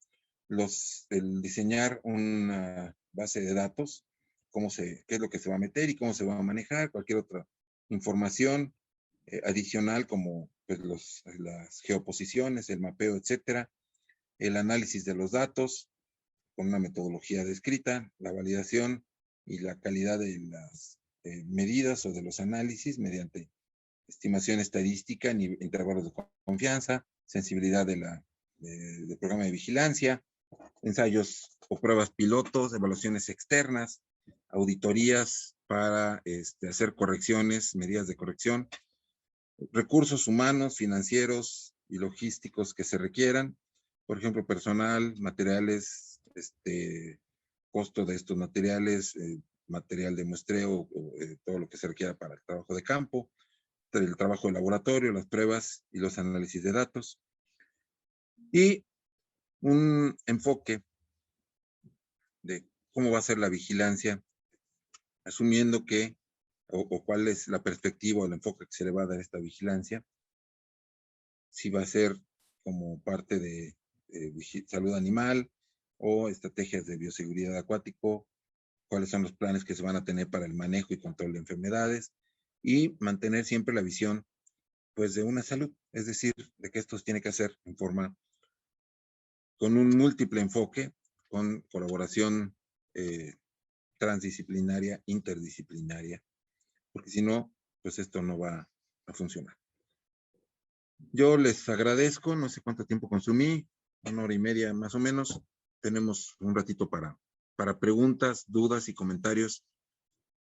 el diseñar una base de datos, qué es lo que se va a meter y cómo se va a manejar, cualquier otra información adicional como pues, las geoposiciones, el mapeo, etcétera, el análisis de los datos con una metodología descrita, la validación y la calidad de las medidas o de los análisis mediante estimación estadística en intervalos de confianza, sensibilidad del programa de vigilancia, ensayos o pruebas pilotos, evaluaciones externas, auditorías para hacer correcciones, medidas de corrección, recursos humanos, financieros y logísticos que se requieran, por ejemplo, personal, materiales, costo de estos materiales, material de muestreo, todo lo que se requiera para el trabajo de campo, el trabajo de laboratorio, las pruebas y los análisis de datos. Y un enfoque de cómo va a ser la vigilancia, asumiendo que, o cuál es la perspectiva o el enfoque que se le va a dar a esta vigilancia, si va a ser como parte de salud animal o estrategias de bioseguridad acuático, cuáles son los planes que se van a tener para el manejo y control de enfermedades y mantener siempre la visión pues de una salud, es decir, de que esto se tiene que hacer en forma con un múltiple enfoque, con colaboración transdisciplinaria, interdisciplinaria, porque si no, pues esto no va a funcionar. Yo les agradezco, no sé cuánto tiempo consumí, 1 hora y media más o menos. Tenemos un ratito para preguntas, dudas y comentarios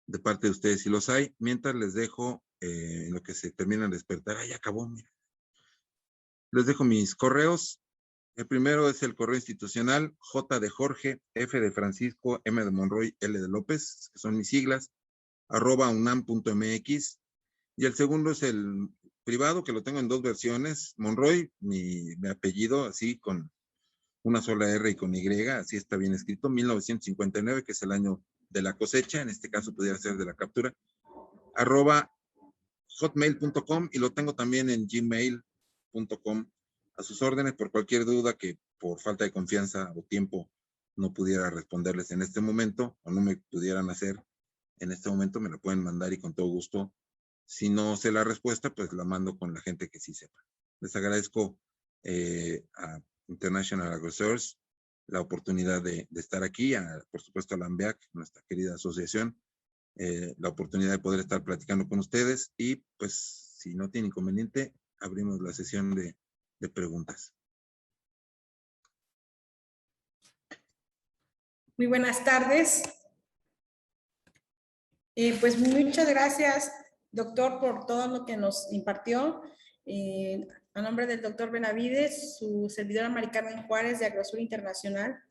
de parte de ustedes si los hay, mientras les dejo en lo que se terminan de despertar. ¡Ay, acabó! Mira. Les dejo mis correos. El primero es el correo institucional J de Jorge, F de Francisco, M de Monroy, L de López, que son mis siglas, @unam.mx. Y el segundo es el privado, que lo tengo en 2 versiones. Monroy, mi apellido, así con una sola R y con Y, así está bien escrito, 1959, que es el año de la cosecha, en este caso pudiera ser de la captura, @hotmail.com, y lo tengo también en gmail.com, a sus órdenes por cualquier duda que por falta de confianza o tiempo no pudiera responderles en este momento o no me pudieran hacer en este momento, me lo pueden mandar y con todo gusto. Si no sé la respuesta, pues la mando con la gente que sí sepa. Les agradezco a International AgroSource la oportunidad de estar aquí, por supuesto a la ANBEAC, nuestra querida asociación, la oportunidad de poder estar platicando con ustedes y pues si no tiene inconveniente, abrimos la sesión de preguntas. Muy buenas tardes. Pues muchas gracias, doctor, por todo lo que nos impartió. A nombre del doctor Benavides, su servidora Mari Carmen Juárez de Agrosur Internacional.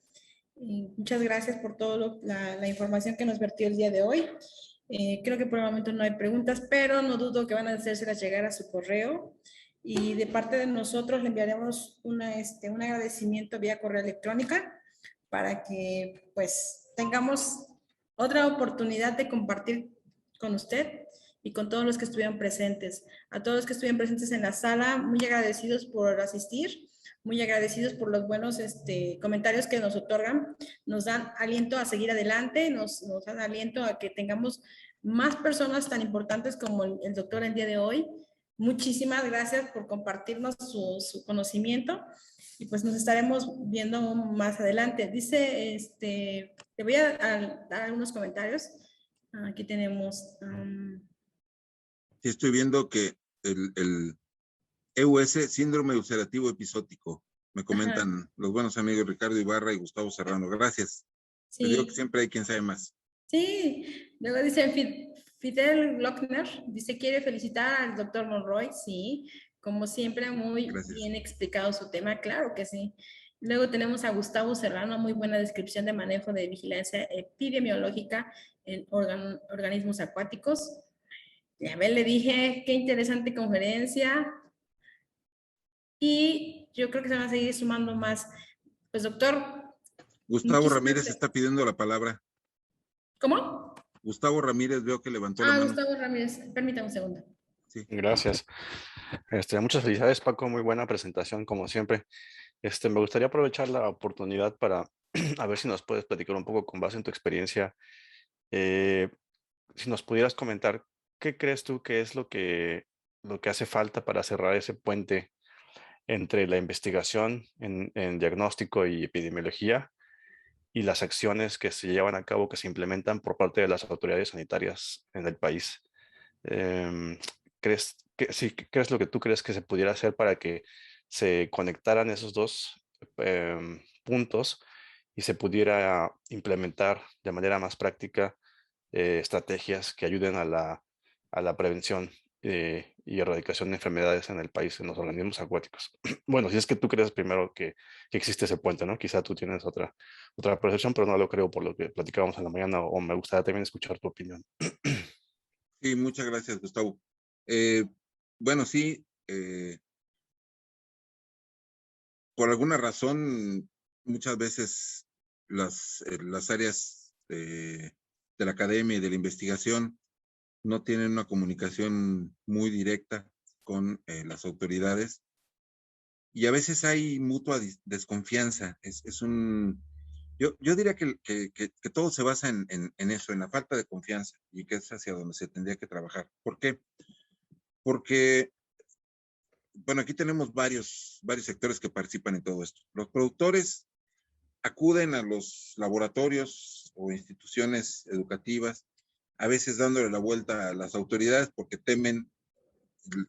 Muchas gracias por toda la información que nos vertió el día de hoy. Creo que por el momento no hay preguntas, pero no dudo que van a hacérselas llegar a su correo. Y de parte de nosotros le enviaremos un agradecimiento vía correo electrónica para que pues tengamos otra oportunidad de compartir con usted y con todos los que estuvieron presentes. A todos los que estuvieron presentes en la sala, muy agradecidos por asistir, muy agradecidos por los buenos comentarios que nos otorgan, nos dan aliento a seguir adelante, nos dan aliento a que tengamos más personas tan importantes como el doctor el día de hoy. Muchísimas gracias por compartirnos su conocimiento y pues nos estaremos viendo más adelante. Dice, te voy a dar algunos comentarios. Aquí tenemos. Sí, estoy viendo que el EUS, síndrome ulcerativo episótico, me comentan los buenos amigos Ricardo Ibarra y Gustavo Serrano. Gracias. Sí. Les digo que siempre hay quien sabe más. Sí, luego dice Fidel Lochner, dice, quiere felicitar al doctor Monroy. Sí, como siempre, muy bien explicado su tema, claro que sí. Luego tenemos a Gustavo Serrano, muy buena descripción de manejo de vigilancia epidemiológica en organismos acuáticos. Ya me le dije, qué interesante conferencia. Y yo creo que se van a seguir sumando más. Pues doctor, Gustavo muchísimas Ramírez gracias. está pidiendo la palabra. ¿Cómo? Gustavo Ramírez veo que levantó la Ah, mano. Gustavo Ramírez, permítame un segundo. Sí. Gracias. Muchas felicidades, Paco. Muy buena presentación, como siempre. Me gustaría aprovechar la oportunidad para a ver si nos puedes platicar un poco con base en tu experiencia. eh, si nos pudieras comentar, ¿qué crees tú que es lo que hace falta para cerrar ese puente entre la investigación en diagnóstico y epidemiología y las acciones que se llevan a cabo, que se implementan por parte de las autoridades sanitarias en el país? Em, ¿Qué es lo que tú crees que se pudiera hacer para que se conectaran esos dos puntos y se pudiera implementar de manera más práctica estrategias que ayuden a la prevención y erradicación de enfermedades en el país, en los organismos acuáticos? Bueno, si es que tú crees primero que existe ese puente, ¿no? Quizá tú tienes otra percepción, pero no lo creo por lo que platicábamos en la mañana, o me gustaría también escuchar tu opinión. Sí, muchas gracias, Gustavo. Eh, bueno, sí, por alguna razón, muchas veces las áreas de la academia y de la investigación no tienen una comunicación muy directa con las autoridades y a veces hay mutua desconfianza. Yo diría que todo se basa en eso, en la falta de confianza, y que es hacia donde se tendría que trabajar. ¿Por qué? Porque, bueno, aquí tenemos varios sectores que participan en todo esto. Los productores acuden a los laboratorios o instituciones educativas, a veces dándole la vuelta a las autoridades porque temen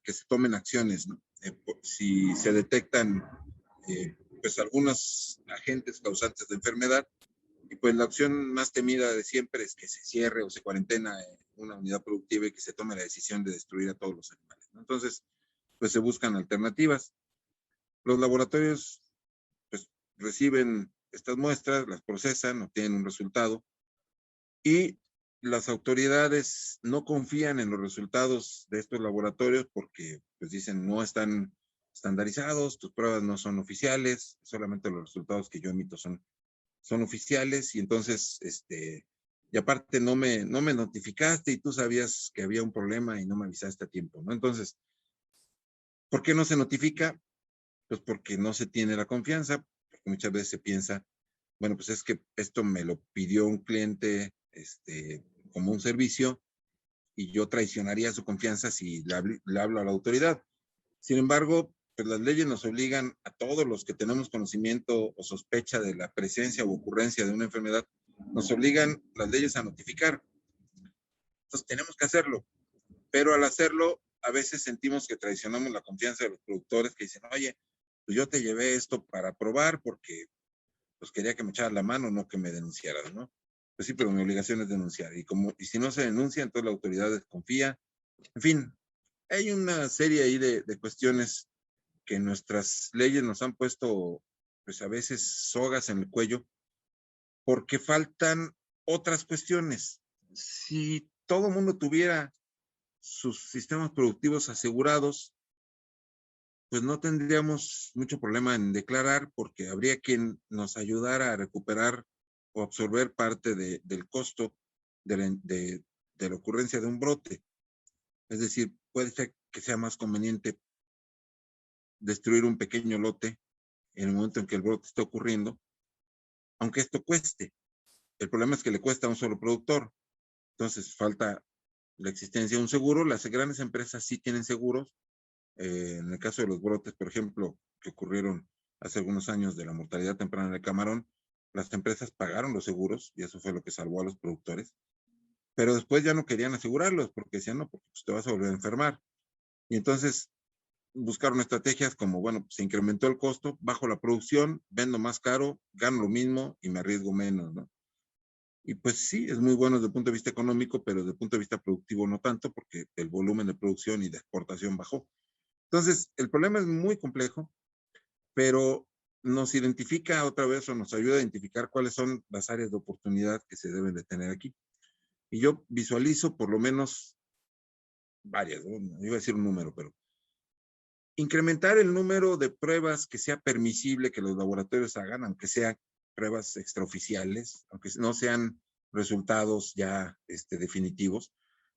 que se tomen acciones, ¿no? Si se detectan pues algunos agentes causantes de enfermedad, y pues la opción más temida de siempre es que se cierre o se cuarentena una unidad productiva y que se tome la decisión de destruir a todos los animales, ¿no? Entonces, pues se buscan alternativas. Los laboratorios pues reciben estas muestras, las procesan, obtienen un resultado y las autoridades no confían en los resultados de estos laboratorios porque pues dicen no están estandarizados, tus pruebas no son oficiales, solamente los resultados que yo emito son oficiales y entonces, y aparte no me notificaste y tú sabías que había un problema y no me avisaste a tiempo, ¿no? Entonces, ¿por qué no se notifica? Pues porque no se tiene la confianza, porque muchas veces se piensa, bueno, pues es que esto me lo pidió un cliente, como un servicio y yo traicionaría su confianza si le hablo a la autoridad. Sin embargo, pues las leyes nos obligan a todos los que tenemos conocimiento o sospecha de la presencia o ocurrencia de una enfermedad, nos obligan las leyes a notificar. Entonces tenemos que hacerlo, pero al hacerlo, a veces sentimos que traicionamos la confianza de los productores que dicen, oye, pues yo te llevé esto para probar porque pues quería que me echaras la mano, no que me denunciaras, ¿no? Pues sí, pero mi obligación es denunciar. Y si no se denuncia, entonces la autoridad desconfía. En fin, hay una serie ahí de cuestiones que nuestras leyes nos han puesto, pues a veces sogas en el cuello, porque faltan otras cuestiones. Si todo el mundo tuviera sus sistemas productivos asegurados, pues no tendríamos mucho problema en declarar porque habría quien nos ayudara a recuperar o absorber parte del costo de la ocurrencia de un brote. Es decir, puede ser que sea más conveniente destruir un pequeño lote en el momento en que el brote está ocurriendo, aunque esto cueste. El problema es que le cuesta a un solo productor. Entonces falta la existencia de un seguro. Las grandes empresas sí tienen seguros. En el caso de los brotes, por ejemplo, que ocurrieron hace algunos años de la mortalidad temprana del camarón, las empresas pagaron los seguros y eso fue lo que salvó a los productores. Pero después ya no querían asegurarlos porque decían, no, porque te vas a volver a enfermar. Y entonces buscaron estrategias como, bueno, se incrementó el costo, bajo la producción, vendo más caro, gano lo mismo y me arriesgo menos, ¿no? Y pues sí, es muy bueno desde el punto de vista económico, pero desde el punto de vista productivo no tanto, porque el volumen de producción y de exportación bajó. Entonces, el problema es muy complejo, pero nos identifica otra vez o nos ayuda a identificar cuáles son las áreas de oportunidad que se deben de tener aquí. Y yo visualizo por lo menos varias, ¿no? Iba a decir un número, pero incrementar el número de pruebas que sea permisible que los laboratorios hagan, aunque sean pruebas extraoficiales, aunque no sean resultados ya definitivos,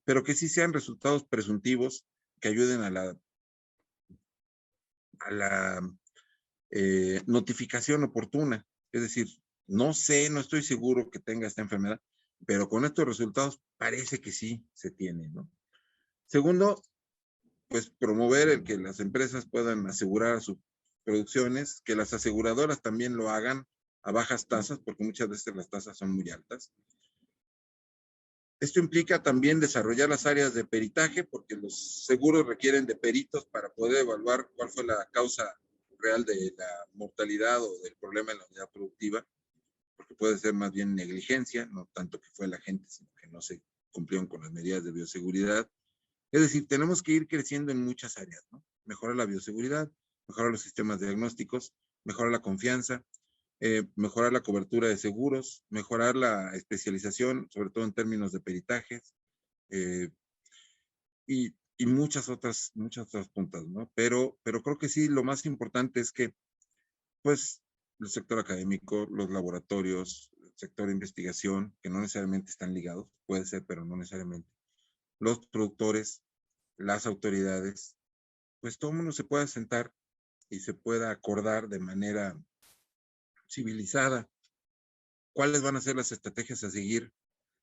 pero que sí sean resultados presuntivos que ayuden a la notificación oportuna. Es decir, no estoy seguro que tenga esta enfermedad, pero con estos resultados parece que sí se tiene, ¿no? Segundo, pues promover el que las empresas puedan asegurar sus producciones, que las aseguradoras también lo hagan a bajas tasas, porque muchas veces las tasas son muy altas. Esto implica también desarrollar las áreas de peritaje, porque los seguros requieren de peritos para poder evaluar cuál fue la causa real de la mortalidad o del problema en la unidad productiva, porque puede ser más bien negligencia, no tanto que fue la gente, sino que no se cumplieron con las medidas de bioseguridad. Es decir, tenemos que ir creciendo en muchas áreas, ¿no? Mejorar la bioseguridad, mejorar los sistemas diagnósticos, mejorar la confianza, mejorar la cobertura de seguros, mejorar la especialización, sobre todo en términos de peritajes, y muchas otras puntas, ¿no? Pero creo que sí, lo más importante es que, pues, el sector académico, los laboratorios, el sector de investigación, que no necesariamente están ligados, puede ser, pero no necesariamente, los productores, las autoridades, pues todo el mundo se pueda sentar y se pueda acordar de manera civilizada cuáles van a ser las estrategias a seguir.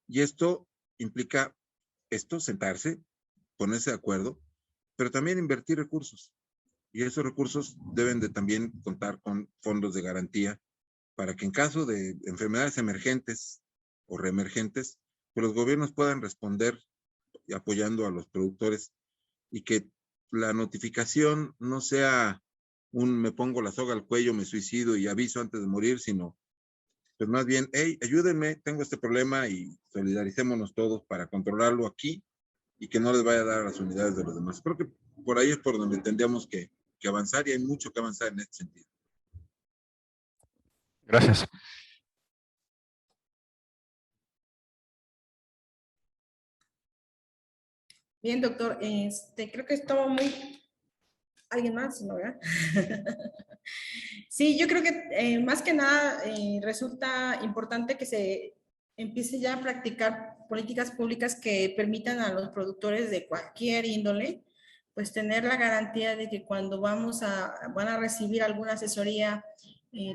Y esto implica sentarse, ponerse de acuerdo, pero también invertir recursos. Y esos recursos deben de también contar con fondos de garantía para que en caso de enfermedades emergentes o reemergentes, pues los gobiernos puedan responder apoyando a los productores y que la notificación no sea me pongo la soga al cuello, me suicido y aviso antes de morir, sino pues más bien, hey, ayúdenme, tengo este problema y solidaricémonos todos para controlarlo aquí y que no les vaya a dar a las unidades de los demás. Creo que por ahí es por donde tendríamos que avanzar y hay mucho que avanzar en este sentido. Gracias. Bien, doctor, creo que estaba muy... ¿Alguien más? ¿No, verdad? Sí, yo creo que más que nada resulta importante que se empiece ya a practicar políticas públicas que permitan a los productores de cualquier índole, pues tener la garantía de que cuando van a recibir alguna asesoría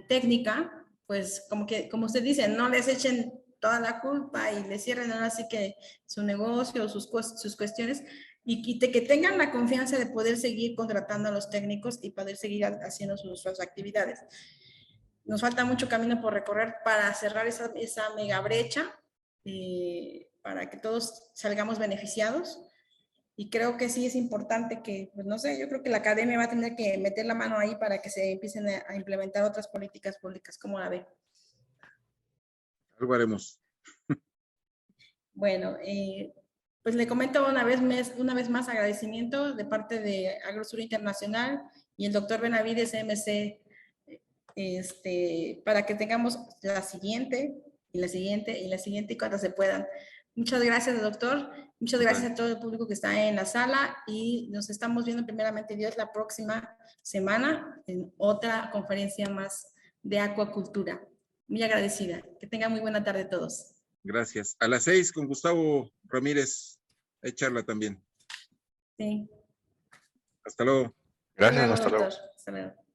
técnica, pues como usted dice, no les echen toda la culpa y les cierren ahora sí que su negocio, sus cuestiones, y que tengan la confianza de poder seguir contratando a los técnicos y poder seguir haciendo sus actividades. Nos falta mucho camino por recorrer para cerrar esa mega brecha, para que todos salgamos beneficiados. Y creo que sí es importante que, pues no sé, yo creo que la academia va a tener que meter la mano ahí para que se empiecen a implementar otras políticas públicas. ¿Cómo la ve? Algo haremos. Bueno, pues le comento una vez más agradecimiento de parte de Agrosur Internacional y el doctor Benavides MC, para que tengamos la siguiente y la siguiente y la siguiente y cuando se puedan. Muchas gracias, doctor. Muchas gracias a todo el público que está en la sala y nos estamos viendo primeramente Dios la próxima semana en otra conferencia más de acuacultura. Muy agradecida. Que tengan muy buena tarde todos. Gracias. A las 6 con Gustavo Ramírez. Hay charla también. Sí. Hasta luego. Gracias, hasta luego. Doctor. Hasta luego.